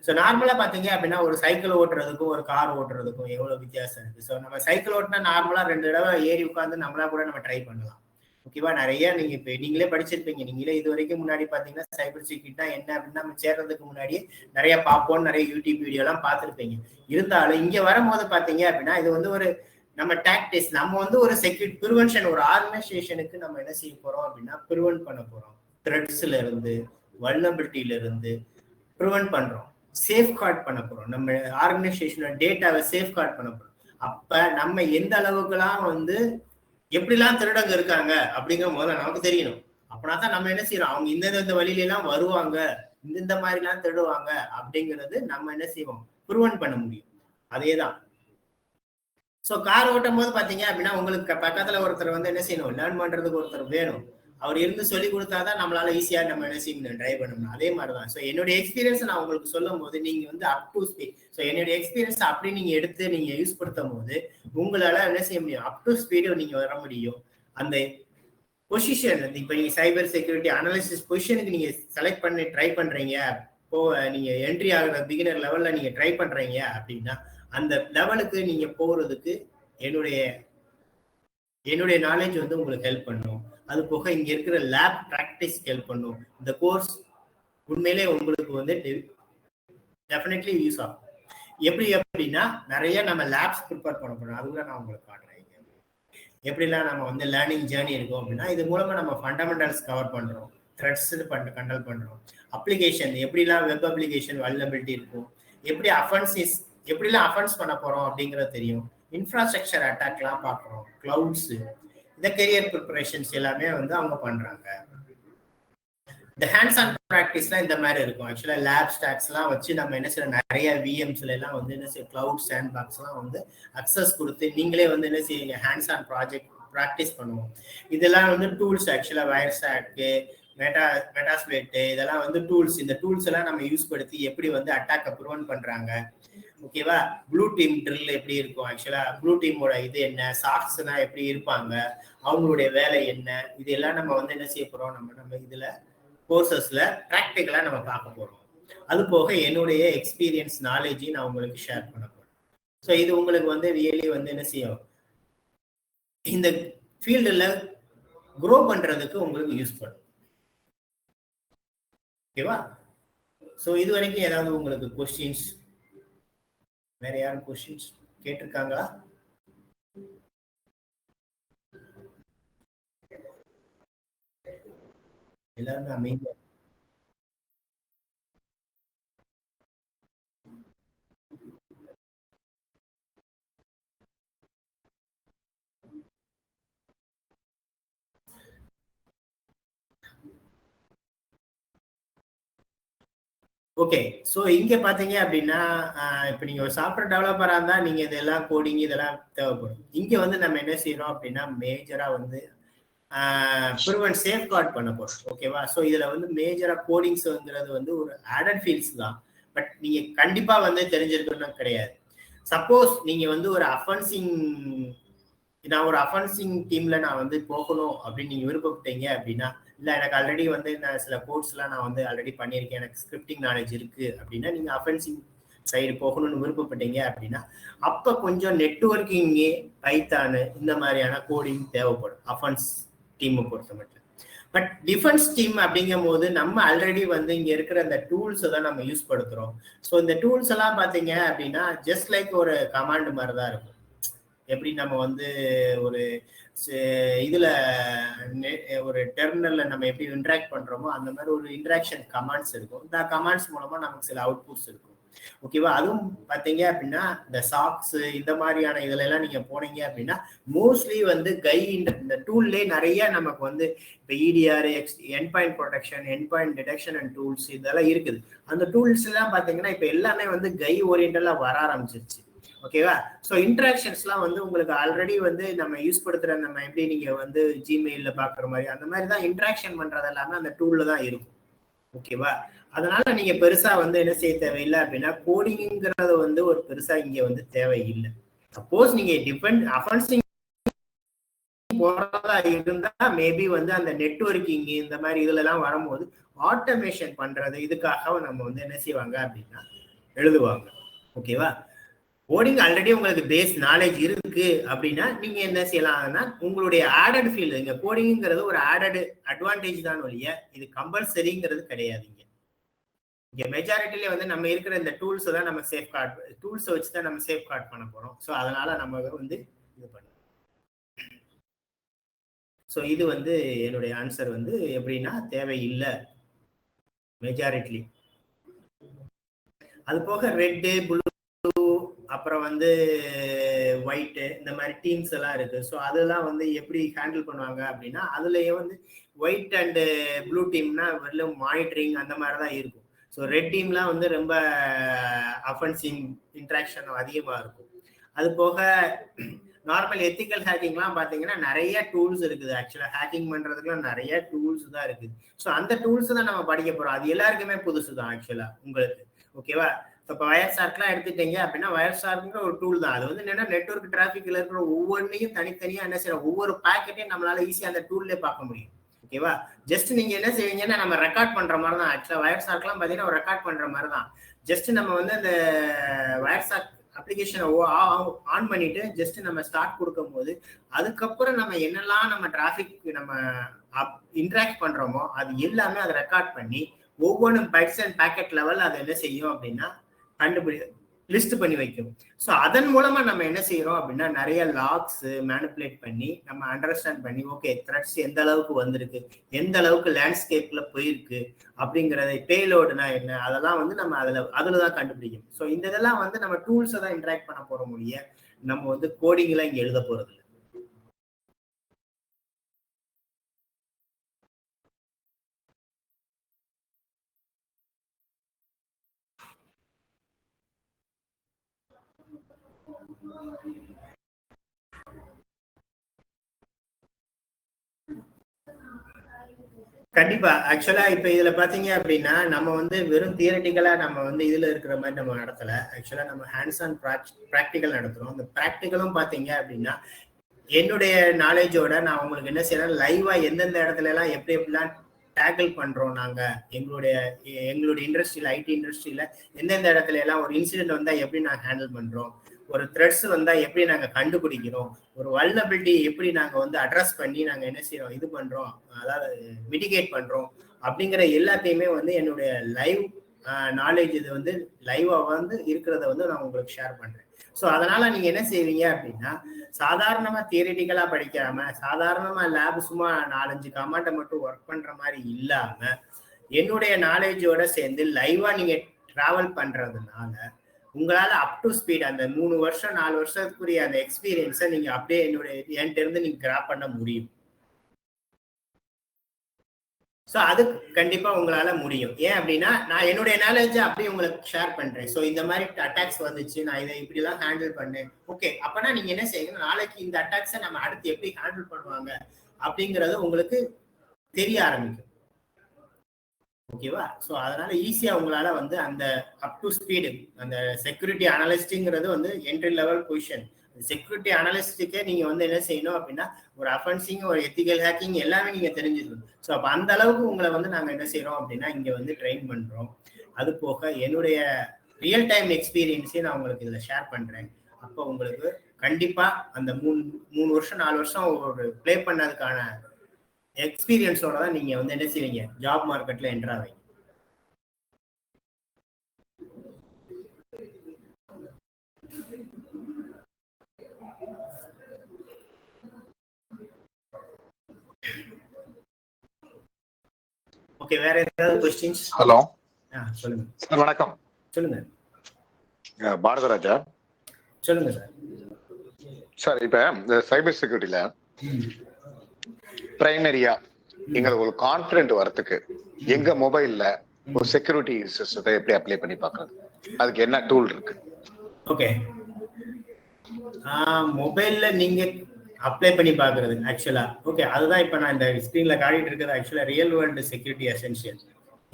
ஸோ நார்மலா பாத்தீங்க அப்படின்னா ஒரு சைக்கிள் ஓட்டுறதுக்கும் ஒரு கார் ஓட்டுறதுக்கும் எவ்வளவு வித்தியாசம் இருக்கு. ஸோ நம்ம சைக்கிள் ஓட்டினா நார்மலா 2 தடவை ஏறி உட்காந்து நம்மளா கூட நம்ம ட்ரை பண்ணலாம். ஓகேவா? நிறைய நீங்க இப்ப நீங்களே படிச்சிருப்பீங்க. நீங்களே இது வரைக்கும் முன்னாடி பாத்தீங்கன்னா சைபர் செக்யூரிட்டி என்ன அப்படின்னா நம்ம சேர்றதுக்கு முன்னாடியே நிறைய பார்ப்போம், நிறைய யூடியூப் வீடியோ எல்லாம் பார்த்துருப்பீங்க. இருந்தாலும் இங்க வரும்போது பாத்தீங்க அப்படின்னா இது வந்து ஒரு நம்ம டாக்டிக்ஸ், நம்ம வந்து ஒரு செக்யூரிட்டி ப்ரிவென்ஷன், ஒரு ஆர்கனைசேஷனுக்கு நம்ம என்ன செய்ய போறோம் அப்படின்னா ப்ரிவென்ட் பண்ண போறோம். த்ரெட்ஸ்ல இருந்து வல்னரபிலிட்டியில இருந்து ப்ரிவென்ட் பண்றோம், சேஃப் கார்ட் பண்ண போறோம். நம்ம ஆர்கனைசேஷனோட டேட்டாவை சேஃப் கார்ட் பண்ண போறோம். அப்ப நம்ம எந்த அளவுக்குலாம் வந்து எப்படிலாம் திருடங்க இருக்காங்க அப்படிங்கிற முதல்ல நமக்கு தெரியணும். அப்படின்னா தான் நம்ம என்ன செய்யறோம், அவங்க இந்த வழியில எல்லாம் வருவாங்க, இந்த மாதிரி எல்லாம் திருடுவாங்க அப்படிங்கிறது நம்ம என்ன செய்வோம், ப்ரிவென்ட் பண்ண முடியும். அதேதான். ஸோ கார் ஓட்டும் போது பாத்தீங்க அப்படின்னா உங்களுக்கு பக்கத்துல ஒருத்தர் வந்து என்ன செய்யணும், லேர்ன் பண்றதுக்கு ஒருத்தர் வேணும். அவர் இருந்து சொல்லி கொடுத்தாதான் நம்மளால ஈஸியா நம்ம என்ன செய்யணும், டிரைவ் பண்ணணும். அதே மாதிரிதான். ஸோ என்னுடைய எக்ஸ்பீரியன்ஸ் நான் உங்களுக்கு சொல்லும் போது நீங்க வந்து அப் டு ஸ்பீட், ஸோ என்னுடைய எக்ஸ்பீரியன்ஸ் அப்படி நீங்க எடுத்து நீங்க யூஸ் படுத்தும் போது உங்களால என்ன செய்ய முடியும், அப் டு ஸ்பீடு நீங்க வர முடியும். அந்த பொசிஷன் இப்ப நீங்க சைபர் செக்யூரிட்டி அனாலிசிஸ் பொசிஷனுக்கு நீங்க செலக்ட் பண்ணி ட்ரை பண்றீங்க, நீங்க என்ட்ரி ஆகுற பிகினர் லெவல்ல நீங்க ட்ரை பண்றீங்க அப்படின்னா அந்த லெவலுக்கு நீங்க போறதுக்கு என்னுடைய நாலேஜ் வந்து உங்களுக்கு ஹெல்ப் பண்ணும். அது போக இங்க இருக்கிற லேப் பிராக்டிஸ் ஹெல்ப் பண்ணும். இந்த கோர்ஸ் உண்மையிலே உங்களுக்கு வந்து டெஃபினெட்லி யூஸ் ஆகும். எப்படி அப்படின்னா நிறைய நம்ம லேப்ஸ் ப்ரிப்பேர் பண்ண போறோம். அது கூட நான் உங்களுக்கு காட்டுறேன். எப்படிலாம் நம்ம வந்து லேர்னிங் ஜேர்னி இருக்கும் அப்படின்னா இது மூலமா நம்ம ஃபண்டமெண்டல்ஸ் கவர் பண்றோம், த்ரெட்ஸ் கண்ட்ரோல் பண்றோம், அப்ளிகேஷன் எப்படிலாம் வெப் அப்ளிகேஷன் வல்னரபிலிட்டி இருக்கும், எப்படிலாம் அஃபென்ஸ் பண்ண போறோம் அப்படிங்கிறது தெரியும், இன்ஃப்ராஸ்ட்ரக்சர் அட்டாக்லாம் பார்க்குறோம், கிளவுட்ஸ், இந்த கெரியர் ப்ரிப்பரேஷன்ஸ் எல்லாமே வந்து அவங்க பண்றாங்க. இந்த ஹேண்ட்ஸ் ஆன் ப்ராக்டிஸ்லாம் இந்த மாதிரி இருக்கும். ஆக்சுவலா லேப் ஸ்டாக்ஸ்லாம் வச்சு நம்ம என்ன செய்யறோம், நிறைய விஎம்ஸ்ல எல்லாம் வந்து என்ன செய்ய கிளவுட் சாண்ட் பாக்ஸ்லாம் வந்து அக்சஸ் கொடுத்து நீங்களே வந்து என்ன செய்யுங்க, ஹேண்ட்ஸ் ஆன் ப்ராஜெக்ட் ப்ராக்டிஸ் பண்ணுவோம். இதெல்லாம் வந்து டூல்ஸ். ஆக்சுவலா வயர் ஸ்டாக்கு, மெட்டாஸ்பிளேட்டு, இதெல்லாம் வந்து டூல்ஸ். இந்த டூல்ஸ் எல்லாம் நம்ம யூஸ் படுத்தி எப்படி வந்து அட்டாக்கை ப்ரிவென்ட் பண்றாங்க. ஓகேவா? ப்ளூ டீம் ட்ரில் எப்படி இருக்கும், ஆக்சுவலா ப்ளூ டீமோட இது என்ன, சாஃப்ட்ஸ்னா எப்படி இருப்பாங்க, அவங்களுடைய வேலை என்ன, இது எல்லாம் நம்ம வந்து என்ன செய்ய போறோம், நம்ம இதுல கோர்சஸ்ல ப்ராக்டிக்கலா நம்ம பார்க்க போறோம். அது போக என்னுடைய எக்ஸ்பீரியன்ஸ் நாலேஜையும் நான் உங்களுக்கு ஷேர் பண்ண போறேன். ஸோ இது உங்களுக்கு வந்து ரியலி வந்து என்ன செய்யும், இந்த ஃபீல்டுல க்ரோ பண்றதுக்கு உங்களுக்கு யூஸ் பண்ணும். ஓகேவா? ஸோ இது வரைக்கும் ஏதாவது உங்களுக்கு கொஸ்டின்ஸ், வேற யாரும் கொஸ்டின்ஸ் கேட்டிருக்காங்களா? எல்லாருமே அமைதியா. ஓகே. ஸோ இங்க பாத்தீங்க அப்படின்னா இப்ப நீங்க ஒரு சாஃப்ட்வேர் டெவலப்பரா இருந்தா நீங்க இதெல்லாம் கோடிங் இதெல்லாம் தேவைப்படும். இங்க வந்து நம்ம என்ன செய்யறோம் அப்படின்னா மேஜரா வந்து ப்ரிவென்ட் சேஃப் கார்ட் பண்ண போறோம். ஓகேவா? ஸோ இதுல வந்து மேஜரா கோடிங்ஸ்ங்கிறது வந்து ஒரு ஆடட் ஃபீல்ட்ஸ் தான். பட் நீங்க கண்டிப்பா வந்து தெரிஞ்சிருக்கணும் கிடையாது. சப்போஸ் நீங்க வந்து ஒரு நான் ஒரு அஃபென்சிங் டீம்ல நான் வந்து போகணும் அப்படின்னு நீங்க விருப்பப்பட்டீங்க அப்படின்னா, இல்ல எனக்கு ஆல்ரெடி வந்து நான் சில கோர்ஸ் எல்லாம் நான் வந்து ஆல்ரெடி பண்ணியிருக்கேன், எனக்கு ஸ்கிரிப்டிங் நாலேஜ் இருக்கு அப்படின்னா, நீங்க அஃபென்சிங் சைடு போகணும்னு விருப்பப்பட்டீங்க அப்படின்னா அப்ப கொஞ்சம் நெட்வொர்க்கிங், பைத்தானு இந்த மாதிரியான கோடிங் தேவைப்படும் அஃபென்ஸ் டீமை பொறுத்த மட்டும். பட் டிஃபென்ஸ் டீம் அப்படிங்கும் போது நம்ம ஆல்ரெடி வந்து இங்க இருக்கிற அந்த டூல்ஸ் தான் நம்ம யூஸ் படுத்துறோம். ஸோ இந்த டூல்ஸ் எல்லாம் பாத்தீங்க அப்படின்னா ஜஸ்ட் லைக் ஒரு கமாண்ட் மாதிரி தான் இருக்கும். எப்படி நம்ம வந்து ஒரு இதுல ஒரு டெர்மினல்ல நம்ம எப்படி இன்டராக்ட் பண்றோமோ அந்த மாதிரி ஒரு இன்டராக்ஷன் கமாண்ட்ஸ் இருக்கும். இந்த கமாண்ட்ஸ் மூலமா நமக்கு சில அவுட்புட்ஸ் இருக்கும். ஓகேவா? அதுவும் பாத்தீங்க அப்படின்னா இந்த சாக்ஸ் இந்த மாதிரியான இதுல எல்லாம் நீங்க போனீங்க அப்படின்னா மோஸ்ட்லி வந்து இந்த டூல்லே நிறைய நமக்கு வந்து இப்போ EDR end point protection, end point detection and tools இதெல்லாம் இருக்குது. அந்த டூல்ஸ் எல்லாம் பாத்தீங்கன்னா இப்ப எல்லாமே வந்து கை ஓரியன்டலா வர ஆரம்பிச்சிருச்சு. ஓகேவா? ஸோ இன்ட்ராக்ஷன்ஸ்லாம் வந்து உங்களுக்கு ஆல்ரெடி வந்து நம்ம யூஸ் படுத்துற நம்ம எப்படி நீங்க வந்து ஜிமெயில பாக்குற மாதிரி அந்த மாதிரி தான் இன்ட்ராக்ஷன் பண்றது எல்லாமே அந்த டூல்ல தான் இருக்கும். ஓகேவா? அதனால நீங்க பெருசா வந்து என்ன செய்ய தேவையில்லை அப்படின்னா கோடிங்கிறது வந்து ஒரு பெருசா இங்க வந்து தேவையில்லை. சப்போஸ் நீங்க டிஃபெண்ட் அஃபென்சிங் போறதா இருந்தா மேபி வந்து அந்த நெட்வொர்க்கிங் இந்த மாதிரி இதுல எல்லாம் வரும்போது ஆட்டோமேஷன் பண்றது இதுக்காக நம்ம வந்து என்ன செய்வாங்க அப்படின்னா எழுதுவாங்க. ஓகேவா? கோடிங் ஆல்ரெடி உங்களுக்கு பேஸ் நாலேஜ் இருக்கு அப்படின்னா நீங்க என்ன செய்யலாம்னா உங்களுடைய ஆடட் ஃபீல்டு, இங்க கோடிங்கிறது ஒரு ஆடட் அட்வான்டேஜ் தான் ஒழிய இது கம்பல்சரிங்கிறது கிடையாதுங்க. இங்க மெஜாரிட்டிலே வந்து நம்ம இருக்கிற இந்த டூல்ஸ் தான் நம்ம சேஃப் கார்ட், டூல்ஸை வச்சு தான் நம்ம சேஃப் கார்ட் பண்ண போறோம். ஸோ அதனால நம்ம வந்து இது பண்ண. ஸோ இது வந்து என்னுடைய ஆன்சர் வந்து எப்படின்னா தேவையில்லை மெஜாரிட்டி. அது போக ரெட்டு, ப்ளூ, அப்புறம் வந்து ஒயிட்டு இந்த மாதிரி டீம்ஸ் எல்லாம் இருக்கு. ஸோ அதெல்லாம் வந்து எப்படி ஹேண்டில் பண்ணுவாங்க அப்படின்னா அதுலயே வந்து ஒயிட் அண்ட் ப்ளூ டீம்னா வெறும் மானிட்டரிங் அந்த மாதிரி தான் இருக்கும். ஸோ ரெட் டீம்லாம் வந்து ரொம்ப அஃபென்சிங் இன்ட்ராக்ஷன் அதிகமாக இருக்கும். அது போக நார்மல் எத்திக்கல் ஹேக்கிங்லாம் பார்த்தீங்கன்னா நிறைய டூல்ஸ் இருக்குது. ஆக்சுவலாக ஹேக்கிங் பண்ணுறதுக்குலாம் நிறைய டூல்ஸ் தான் இருக்குது. ஸோ அந்த டூல்ஸ் தான் நம்ம படிக்க போகிறோம். அது எல்லாருக்குமே புதுசு தான் ஆக்சுவலாக உங்களுக்கு. ஓகேவா? இப்போ வயர்ஷார்க்லாம் எடுத்துட்டீங்க அப்படின்னா வயர்ஷார்க்குங்கிற ஒரு டூல் தான். அது வந்து என்னன்னா நெட்வொர்க் டிராஃபிக்ல இருக்கிற ஒவ்வொன்றையும் தனித்தனியா என்ன செய்யறோம், ஒவ்வொரு பேக்கெட்டையும் நம்மளால ஈஸியா அந்த டூல்லே பார்க்க முடியும். ஓகேவா? ஜஸ்ட் நீங்க என்ன செய்வீங்கன்னா நம்ம ரெக்கார்ட் பண்ற மாதிரி தான். ஆக்சுவலா வயர்ஷார்க்லாம் பார்த்தீங்கன்னா ஒரு ரெக்கார்ட் பண்ற மாதிரி தான். ஜஸ்ட் நம்ம வந்து அந்த வயர்ஷார்க் அப்ளிகேஷனை ஆன் பண்ணிட்டு ஜஸ்ட் நம்ம ஸ்டார்ட் கொடுக்கும் போது அதுக்கப்புறம் நம்ம என்னெல்லாம் நம்ம டிராஃபிக் நம்ம இன்ட்ராக்ட் பண்றோமோ அது எல்லாமே அதை ரெக்கார்ட் பண்ணி ஒவ்வொன்றும் பைட்ஸ் அண்ட் பேக்கெட் லெவல் அதை என்ன செய்யும் அப்படின்னா லிஸ்ட் பண்ணி வைக்கும். ஸோ அதன் மூலமா நம்ம என்ன செய்யறோம் அப்படின்னா நிறைய லாக்ஸ் மேனிபுலேட் பண்ணி நம்ம அண்டர்ஸ்டாண்ட் பண்ணி ஓகே த்ரெட்ஸ் எந்த அளவுக்கு வந்திருக்கு, எந்த அளவுக்கு லேண்ட்ஸ்கேப்ல போயிருக்கு அப்படிங்கறத, பேலோடுனா என்ன அதெல்லாம் வந்து நம்ம அதுலதான் கண்டுபிடிக்கும். ஸோ இந்த இதெல்லாம் வந்து நம்ம டூல்ஸை தான் இன்டராக்ட் பண்ண போற முடிய நம்ம வந்து கோடிங்லாம் இங்க எழுத போறது. கண்டிப்பா. ஆக்சுவலா இப்ப இதுல பாத்தீங்க அப்படின்னா நம்ம வந்து வெறும் தியரட்டிக்கலா நம்ம வந்து இதுல இருக்கிற மாதிரி நம்ம நடத்தல. ஆக்சுவலா நம்ம ஹேண்ட்ஸ் ஆன் ப்ராக்டிக்கல் நடத்துறோம். அந்த ப்ராக்டிக்கலும் பாத்தீங்க அப்படின்னா என்னுடைய நாலேஜோட நான் உங்களுக்கு என்ன செய்யறேன், லைவா எந்தெந்த இடத்துல எல்லாம் எப்படி எப்படிலாம் டேக்கிள் பண்றோம் நாங்க எங்களுடைய இண்டஸ்ட்ரியில, ஐடி இண்டஸ்ட்ரியில எந்தெந்த இடத்துல எல்லாம் ஒரு இன்சிடென்ட் வந்தா எப்படி நாங்க ஹேண்டில் பண்றோம், ஒரு த்ரெட்ஸ் வந்தா எப்படி நாங்க கண்டுபிடிக்கிறோம், ஒரு வல்னரபிலிட்டி எப்படி நாங்க வந்து அட்ரஸ் பண்ணி நாங்க என்ன செய்யறோம் இது பண்றோம், அதாவது மிட்டிகேட் பண்றோம் அப்படிங்கிற எல்லாத்தையுமே வந்து என்னுடைய லைவ் நாலேஜ் இது வந்து லைவா வந்து இருக்கிறத வந்து நான் உங்களுக்கு ஷேர் பண்றேன். ஸோ அதனால நீங்க என்ன செய்வீங்க அப்படின்னா சாதாரணமா தியரிட்டிக்கலா படிக்காம சாதாரணமா லேப் சும்மா 4-5 கமாண்டை மட்டும் ஒர்க் பண்ற மாதிரி இல்லாம என்னுடைய நாலேஜோட சேர்ந்து லைவா நீங்க டிராவல் பண்றதுனால உங்களால அப் டு ஸ்பீட் அந்த 3 வருஷம் 4 வருஷத்துக்குரிய அந்த எக்ஸ்பீரியன்ஸை நீங்க அப்படியே என்கிட்ட இருந்து நீங்க கிராப் பண்ண முடியும். ஸோ அது கண்டிப்பா உங்களால முடியும். ஏன் அப்படின்னா நான் என்னுடைய நாலேஜ் அப்படியே உங்களுக்கு ஷேர் பண்றேன். ஸோ இந்த மாதிரி அட்டாக்ஸ் வந்துச்சு, நான் இதை இப்படி எல்லாம் ஹேண்டில் பண்ணேன். ஓகே, அப்பனா நீங்க என்ன செய்யணும், நாளைக்கு இந்த அட்டாக்ஸை நம்ம அடுத்து எப்படி ஹேண்டில் பண்ணுவாங்க அப்படிங்கறது உங்களுக்கு தெரிய ஆரம்பிக்கும். ஓகேவா? ஸோ அதனால ஈஸியா உங்களால வந்து அந்த அப் டு ஸ்பீடு அந்த செக்யூரிட்டி அனலிஸ்ட்ங்கிறது வந்து என்ட்ரி லெவல் பொசிஷன். செக்யூரிட்டி அனலிஸ்டுக்கே நீங்க வந்து என்ன செய்யணும் அப்படின்னா ஒரு அஃபென்சிங், ஒரு எத்திக்கல் ஹேக்கிங் எல்லாமே நீங்க தெரிஞ்சிருக்கணும். ஸோ அப்போ அந்த அளவுக்கு உங்களை வந்து நாங்கள் என்ன செய்யறோம் அப்படின்னா இங்க வந்து ட்ரெயின் பண்றோம். அது போக என்னுடைய ரியல் டைம் எக்ஸ்பீரியன்ஸையும் நான் உங்களுக்கு இதுல ஷேர் பண்றேன். அப்போ உங்களுக்கு கண்டிப்பா அந்த 3 வருஷம் 4 வருஷம் ஒரு பிளே பண்ணதுக்கான எக்ஸ்பீரியன்ஸோட தான் நீங்க வந்து என்ன செய்வீங்க, ஜாப் மார்க்கெட்ல என்டர் ஆவீங்க. ஓகே, வேற ஏதாவது क्वेश्चंस? ஹலோ சொல்லுங்க சார். வணக்கம். சொல்லுங்க. பாரதராஜா சொல்லுங்க சார். சார், இப்ப இந்த சைபர் செக்யூரிட்டில பிரைமரியா எங்களுக்கு ஒரு கான்பிடென்ட் வரதுக்கு எங்க மொபைல்ல ஒரு செக்யூரிட்டி சிஸ்டத்தை எப்படி அப்ளை பண்ணி பார்க்கறது? அதுக்கு என்ன டூல் இருக்கு? ஓகே, மொபைல்ல நீங்க அப்ளை பண்ணி பாக்குறது ஆக்சுவலா ஓகே, அதுதான் இப்ப நான் இந்த ஸ்கிரீன்ல காட்டிட்டு இருக்கிறது ஆக்சுவலா ரியல் வேர்ல்டு செக்யூரிட்டி எசென்ஷியல்.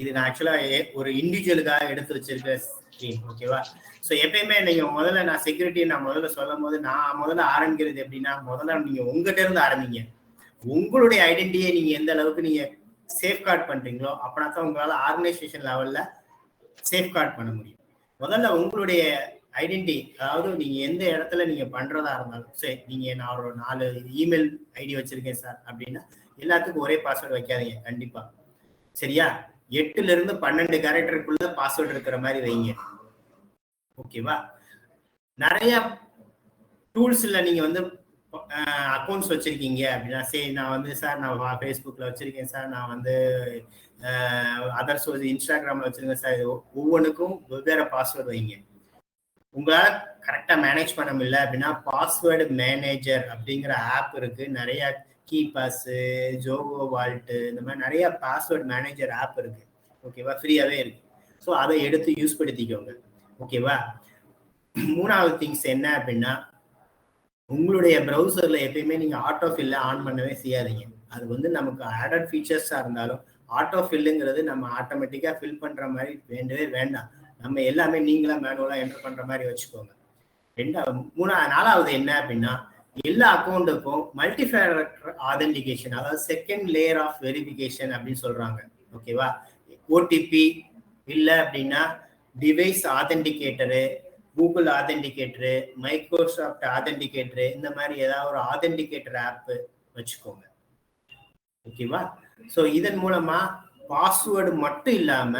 இது நான் ஆக்சுவலா ஒரு இண்டிவிஜுவலுக்காக எடுத்து வச்சிருக்க ஸ்கிரீன். ஓகேவா? ஸோ எப்பயுமே நீங்க முதல்ல நான் செக்யூரிட்டி நான் முதல்ல சொல்லும் போது நான் முதல்ல ஆரம்பிக்கிறது எப்படின்னா, முதல்ல நீங்க உங்ககிட்ட இருந்து ஆரம்பிங்க. உங்களுடைய ஐடென்டிட்டியை நீங்க எந்த அளவுக்கு நீங்க சேஃப்கார்ட் பண்றீங்களோ அப்படின்னா தான் உங்களால ஆர்கனைசேஷன் லெவல்ல சேஃப்கார்ட் பண்ண முடியும். முதல்ல உங்களுடைய ஐடென்டிட்டி, அதாவது நீங்க எந்த இடத்துல நீங்க பண்றதா இருந்தாலும் சரி, நீங்க நான் ஒரு 4 இமெயில் ஐடி வச்சிருக்கேன் சார் அப்படின்னா எல்லாத்துக்கும் ஒரே பாஸ்வேர்டு வைக்காதீங்க கண்டிப்பா. சரியா? 8ல இருந்து 12 கேரக்டருக்குள்ள பாஸ்வேர்டு இருக்கிற மாதிரி வைங்க. ஓகேவா? நிறைய டூல்ஸ்ல நீங்க வந்து அக்கௌண்ட்ஸ் வச்சிருக்கீங்க அப்படின்னா, சரி நான் வந்து சார் நான் ஃபேஸ்புக்ல வச்சிருக்கேன் சார், நான் வந்து அதர் சோர்ஸ் இன்ஸ்டாகிராம்ல வச்சிருக்கேன் சார், ஒவ்வொன்றுக்கும் வெவ்வேறு பாஸ்வேர்டு வைங்க. உங்களால கரெக்டா மேனேஜ் பண்ண முடியல அப்படின்னா பாஸ்வேர்டு மேனேஜர் அப்படிங்கிற ஆப் இருக்கு. நிறைய கீ பாஸ், ஜோகோ வால்ட், இந்த மாதிரி நிறைய பாஸ்வேர்டு மேனேஜர் ஆப் இருக்கு. ஓகேவா? ஃப்ரீயாவே இருக்கு. ஸோ அதை எடுத்து யூஸ் படுத்திக்கோங்க. ஓகேவா? 3வது திங்ஸ் என்ன அப்படின்னா, உங்களுடைய ப்ரௌசர்ல எப்பயுமே நீங்க ஆட்டோ ஃபில்ல ஆன் பண்ணவே செய்யாதீங்க. அது வந்து நமக்கு ஆடட் ஃபீச்சர்ஸா இருந்தாலும் ஆட்டோ ஃபில்லுங்கிறது நம்ம ஆட்டோமேட்டிக்கா ஃபில் பண்ற மாதிரி வேண்டவே வேண்டாம். நம்ம எல்லாமே நீங்களா மேனுவலா என்டர் பண்ற மாதிரி வச்சுக்கோங்க. 4வது என்ன அப்படின்னா, எல்லா அக்கௌண்ட்டுக்கும் மல்டி ஃபேக்டர் ஆதென்டிகேஷன், அதாவது செகண்ட் லேயர் ஆஃப் வெரிஃபிகேஷன் அப்படின்னு சொல்றாங்க. ஓகேவா? ஓடிபி இல்ல அப்படின்னா டிவைஸ் ஆதென்டிகேட்டரு, கூகுள் ஆதென்டிகேட்டரு, மைக்ரோசாஃப்ட் ஆதென்டிகேட்டரு, இந்த மாதிரி ஏதாவது ஒரு ஆதென்டிகேட்டர் ஆப் வச்சுக்கோங்க. ஓகேவா? ஸோ இதன் மூலமா பாஸ்வேர்டு மட்டும் இல்லாம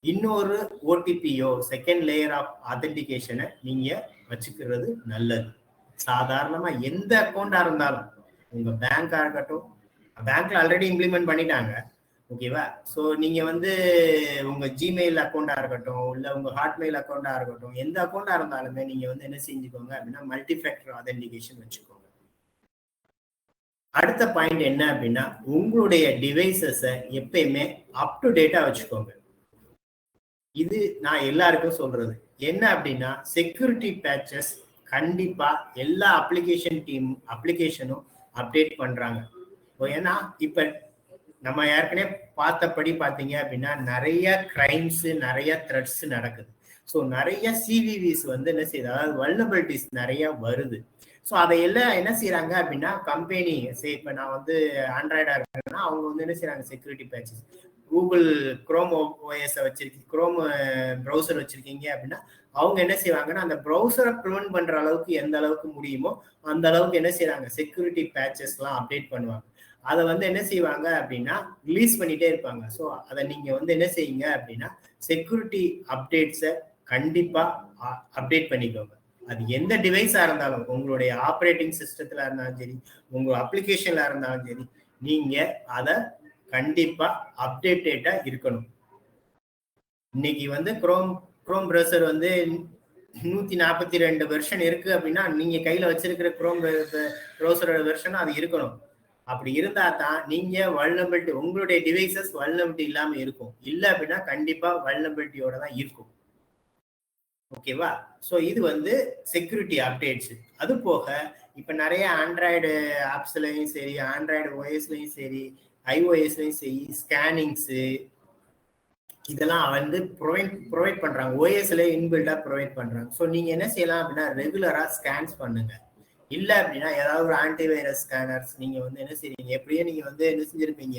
இன்னொரு ஓடிபியோ செகண்ட் லேயர் ஆஃப் ஆதென்டிகேஷனை நீங்க வச்சுக்கிறது நல்லது. சாதாரணமா எந்த அக்கௌண்டா இருந்தாலும், உங்க பேங்கா இருக்கட்டும், பேங்க்ல ஆல்ரெடி இம்ப்ளிமெண்ட் பண்ணிட்டாங்க. ஓகேவா? ஸோ நீங்க வந்து உங்க ஜிமெயில் அக்கௌண்டா இருக்கட்டும், இல்ல உங்க ஹாட்மெயில் அக்கௌண்டா இருக்கட்டும், எந்த அக்கௌண்டா இருந்தாலுமே நீங்க வந்து என்ன செஞ்சுக்கோங்க அப்படின்னா மல்டி ஃபேக்டர் ஆதென்டிகேஷன் வச்சுக்கோங்க. அடுத்த பாயிண்ட் என்ன அப்படின்னா, உங்களுடைய டிவைசஸை எப்பயுமே அப் டு டேட்டா வச்சுக்கோங்க. இது நான் எல்லாருக்கும் சொல்றது என்ன அப்படின்னா, செக்யூரிட்டி பேட்சஸ் கண்டிப்பா எல்லா அப்ளிகேஷனும் அப்டேட் பண்றாங்க. ஏன்னா இப்ப நம்ம ஏற்கனவே பார்த்தபடி பாத்தீங்க அப்படின்னா நிறைய கிரைம்ஸ், நிறைய த்ரெட்ஸ் நடக்குது. ஸோ நிறைய சிவிவிஸ் வந்து என்ன செய்யுது, அதாவது வல்னரபிலிட்டிஸ் நிறைய வருது. ஸோ அதை எல்லாம் என்ன செய்யறாங்க அப்படின்னா, கம்பெனி இப்ப நான் வந்து ஆண்ட்ராய்டா இருக்கேன்னா அவங்க வந்து என்ன செய்யறாங்க, security patches, Google chrome OS வச்சிருக்கீங்க, குரோம் ப்ரௌசர் வச்சிருக்கீங்க அப்படின்னா அவங்க என்ன செய்வாங்கன்னா, அந்த ப்ரௌசரை ப்ரிவென்ட் பண்ற அளவுக்கு எந்த அளவுக்கு முடியுமோ அந்த அளவுக்கு என்ன செய்யறாங்க, செக்யூரிட்டி பேட்சஸ் எல்லாம் அப்டேட் பண்ணுவாங்க. அதை வந்து என்ன செய்வாங்க அப்படின்னா ரிலீஸ் பண்ணிட்டே இருப்பாங்க. ஸோ அதை நீங்க வந்து என்ன செய்யுங்க அப்படின்னா, செக்யூரிட்டி அப்டேட்ஸை கண்டிப்பா அப்டேட் பண்ணிக்கோங்க. அது எந்த டிவைஸா இருந்தாலும், உங்களுடைய ஆப்ரேட்டிங் சிஸ்டத்துல இருந்தாலும் சரி, உங்க அப்ளிகேஷன்ல இருந்தாலும் சரி, நீங்க அதை கண்டிப்பா அப்டேட்டா இருக்கணும். இன்னைக்கு வந்து குரோம் ப்ரௌசர் வந்து 142 வெர்ஷன் இருக்கு அப்படின்னா, நீங்க கையில வச்சிருக்கிற குரோம் ப்ரௌசரோட வெர்ஷன் அது இருக்கணும். அப்படி இருந்தா தான் நீங்க வல்னரபிலிட்டி, உங்களுடைய டிவைசஸ் வல்னரபிலிட்டி இல்லாம இருக்கும். இல்ல அப்படின்னா கண்டிப்பா வல்னரபிலிட்டியோட தான் இருக்கும். ஓகேவா? ஸோ இது வந்து செக்யூரிட்டி அப்டேட்ஸ். அது போக இப்ப நிறைய ஆண்ட்ராய்டு ஆப்ஸ்லயும் சரி, ஆண்ட்ராய்டு ஓஎஸ்லயும் சரி, ஐஓஎஸ்லயும் சரி, ஸ்கேனிங்ஸ் இதெல்லாம் வந்து ப்ரொவைட் பண்றாங்க. ஓஎஸ்ல இன்பில்டா ப்ரொவைட் பண்றாங்க. ஸோ நீங்க என்ன செய்யலாம் அப்படின்னா, ரெகுலரா ஸ்கேன்ஸ் பண்ணுங்க. இல்ல அப்படின்னா ஏதாவது ஒரு ஆன்டிவைரஸ் ஸ்கேனர்ஸ் நீங்க வந்து என்ன செய்றீங்க, எப்படியே நீங்க வந்து என்ன செஞ்சிருப்பீங்க,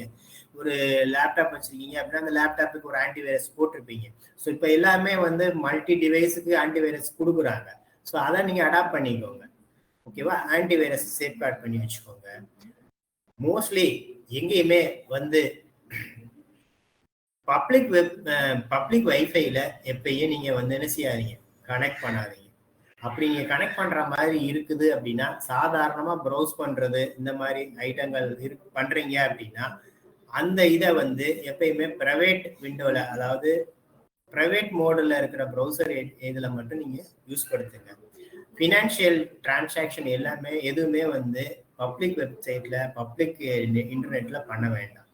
ஒரு லேப்டாப் வச்சிருக்கீங்க அப்படின்னா அந்த லேப்டாப்புக்கு ஒரு ஆன்டிவைரஸ் போட்டிருப்பீங்க. ஸோ இப்போ எல்லாமே வந்து மல்டி டிவைஸுக்கு ஆன்டிவைரஸ் கொடுக்குறாங்க. ஸோ அதை நீங்க அடாப்ட் பண்ணிக்கோங்க. ஓகேவா? ஆன்டிவைரஸ் சேஃப்கார்ட் பண்ணி வச்சுக்கோங்க. மோஸ்ட்லி எங்கேயுமே வந்து பப்ளிக் வைஃபைல எப்பயும் நீங்க வந்து என்ன செய்யாதீங்க, கனெக்ட் பண்ணாதீங்க. அப்படி நீங்க கனெக்ட் பண்ற மாதிரி இருக்குது அப்படின்னா, சாதாரணமா ப்ரௌஸ் பண்றது இந்த மாதிரி ஐட்டங்கள் பண்றீங்க அப்படின்னா அந்த இதை வந்து எப்பயுமே பிரைவேட் விண்டோல, அதாவது பிரைவேட் மோடில் இருக்கிற ப்ரௌசர் இதுல மட்டும் நீங்க யூஸ் படுத்துங்க. ஃபினான்ஷியல் டிரான்சாக்ஷன் எல்லாமே எதுவுமே வந்து பப்ளிக் வெப்சைட்ல, பப்ளிக் இன்டர்நெட்ல பண்ண வேண்டாம்.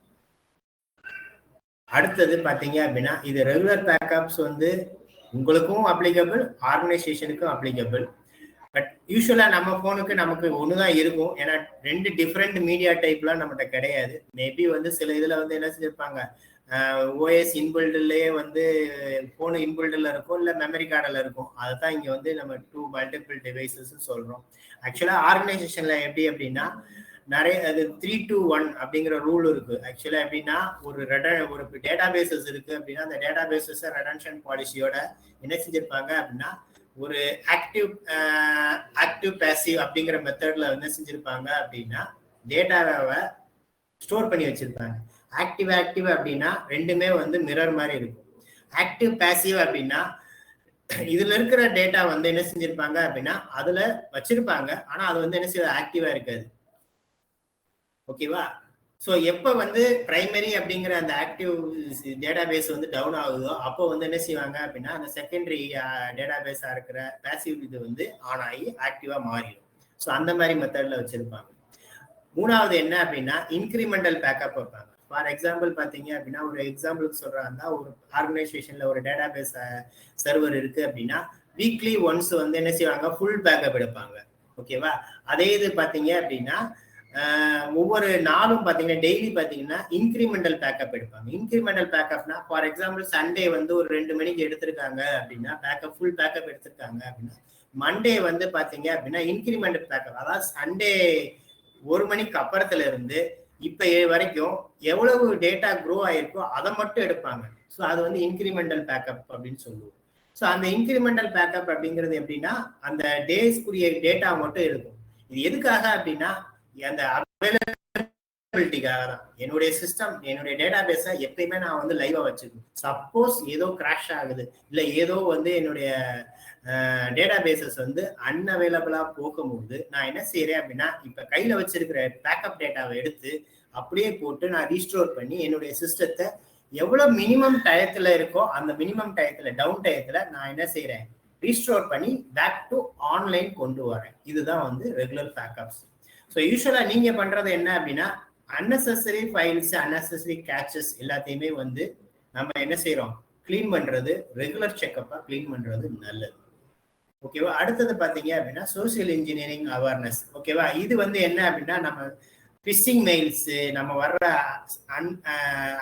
அடுத்தது பாத்தீங்க அப்படின்னா, இது ரெகுலர் பேக்கப்ஸ் வந்து உங்களுக்கும் அப்ளிகபிள், ஆர்கனைசேஷனுக்கும் அப்ளிகபிள். பட் யூஸ்வலா நம்ம போனுக்கு நமக்கு ஒண்ணுதான் இருக்கும். ஏன்னா 2 டிஃப்ரெண்ட் மீடியா டைப்லாம் நம்மகிட்ட கிடையாது. மேபி வந்து சில இதுல வந்து என்ன செஞ்சிருப்பாங்க, ஓஎஸ் இன்பில்ட்லயே வந்து போன் இன்பில்ட்ல இருக்கும், இல்ல மெமரி கார்டில் இருக்கும். அதுதான் இங்க வந்து நம்ம 2 மல்டிபிள் டிவைசஸ் சொல்றோம். ஆக்சுவலா ஆர்கனைசேஷன்ல எப்படி அப்படின்னா நிறைய அது 3-2-1 அப்படிங்கிற ரூல் இருக்கு. ஆக்சுவலா எப்படின்னா ஒரு டேட்டா பேசஸ் இருக்கு அப்படின்னா அந்த டேட்டா பேசஸ் ரெடன்ஷன் பாலிசியோட என்ன செஞ்சிருப்பாங்க அப்படின்னா ஒரு ஆக்டிவ் பேசிவ் அப்படிங்கிற மெத்தட்ல என்ன செஞ்சிருப்பாங்க அப்படின்னா டேட்டாவை ஸ்டோர் பண்ணி வச்சிருப்பாங்க. ஆக்டிவ் அப்படின்னா ரெண்டுமே வந்து மிரர் மாதிரி இருக்கும். ஆக்டிவ் பேசிவ் அப்படின்னா இதுல இருக்கிற டேட்டா வந்து என்ன செஞ்சிருப்பாங்க அப்படின்னா அதுல வச்சிருப்பாங்க, ஆனா அது வந்து என்ன செய்ய ஆக்டிவா இருக்காது. ஓகேவா? ஸோ எப்போ வந்து பிரைமரி அப்படிங்கிற அந்த ஆக்டிவ் டேட்டா பேஸ் வந்து டவுன் ஆகுதோ அப்போ வந்து என்ன செய்வாங்க அப்படின்னா அந்த செகண்டரி டேட்டா பேஸா இருக்கிற பேசிவ் இது வந்து ஆன் ஆகி ஆக்டிவா மாறிடும். ஸோ அந்த மாதிரி மெத்தட்ல வச்சிருப்பாங்க. மூணாவது என்ன அப்படின்னா இன்க்ரிமெண்டல் பேக்கப் வைப்பாங்க. ஃபார் எக்ஸாம்பிள் பார்த்தீங்க அப்படின்னா ஒரு எக்ஸாம்பிளுக்கு சொல்றாங்க, ஒரு ஆர்கனைசேஷன்ல ஒரு டேட்டா பேஸ் சர்வர் இருக்கு அப்படின்னா வீக்லி ஒன்ஸ் வந்து என்ன செய்வாங்க, ஃபுல் பேக்கப் எடுப்பாங்க. ஓகேவா? அதே இது பார்த்தீங்க அப்படின்னா ஒவ்வொரு நாளும் பார்த்தீங்கன்னா டெய்லி பார்த்தீங்கன்னா இன்க்ரிமெண்டல் பேக்கப் எடுப்பாங்க. இன்க்ரிமெண்டல் பேக்கப்னா ஃபார் எக்ஸாம்பிள் சண்டே வந்து ஒரு 2 மணிக்கு எடுத்திருக்காங்க அப்படின்னா பேக்கப் ஃபுல் பேக்கப் எடுத்திருக்காங்க அப்படின்னா மண்டே வந்து பார்த்தீங்க அப்படின்னா இன்க்ரிமெண்டல் பேக்கப், அதாவது சண்டே 1 மணிக்கு அப்புறத்துல இருந்து இப்ப வரைக்கும் எவ்வளவு டேட்டா க்ரோ ஆயிருக்கோ அதை மட்டும் எடுப்பாங்க. ஸோ அது வந்து இன்க்ரிமெண்டல் பேக்கப் அப்படின்னு சொல்லுவோம். ஸோ அந்த இன்க்ரிமெண்டல் பேக்கப் அப்படிங்கிறது எப்படின்னா அந்த டேஸ்க்குரிய டேட்டா மட்டும் இருக்கும். இது எதுக்காக அப்படின்னா அந்த அவைலபிலிட்டிக்காக தான். என்னுடைய சிஸ்டம், என்னுடைய டேட்டா பேஸை எப்பயுமே நான் வந்து லைவா வச்சுக்கணும். சப்போஸ் ஏதோ கிராஷ் ஆகுது, இல்லை ஏதோ வந்து என்னுடைய டேட்டா பேசஸ் வந்து அன்அவைலபிளா போகும்போது நான் என்ன செய்யறேன் அப்படின்னா இப்ப கையில வச்சிருக்கிற பேக்கப் டேட்டாவை எடுத்து அப்படியே போட்டு நான் ரீஸ்டோர் பண்ணி என்னுடைய சிஸ்டத்தை எவ்வளவு மினிமம் டயத்துல இருக்கோ அந்த மினிமம் டயத்துல டவுன் டயத்துல நான் என்ன செய்யறேன், ரீஸ்டோர் பண்ணி பேக் டு ஆன்லைன் கொண்டு வரேன். இதுதான் வந்து ரெகுலர் பேக்கப்ஸ். ஸோ யூஸ்வலா நீங்க பண்றது என்ன அப்படின்னா அன்னெசரி ஃபைல்ஸ், அன்னெசரி கேச்சஸ் எல்லாத்தையுமே வந்து நம்ம என்ன செய்யறோம், கிளீன் பண்றது, ரெகுலர் செக்கப்பா கிளீன் பண்றது நல்லது. ஓகேவா? அடுத்தது பாத்தீங்க அப்படின்னா சோசியல் இன்ஜினியரிங் அவேர்னஸ். ஓகேவா? இது வந்து என்ன அப்படின்னா நம்ம பிஷிங் மெயில்ஸ், நம்ம வர்ற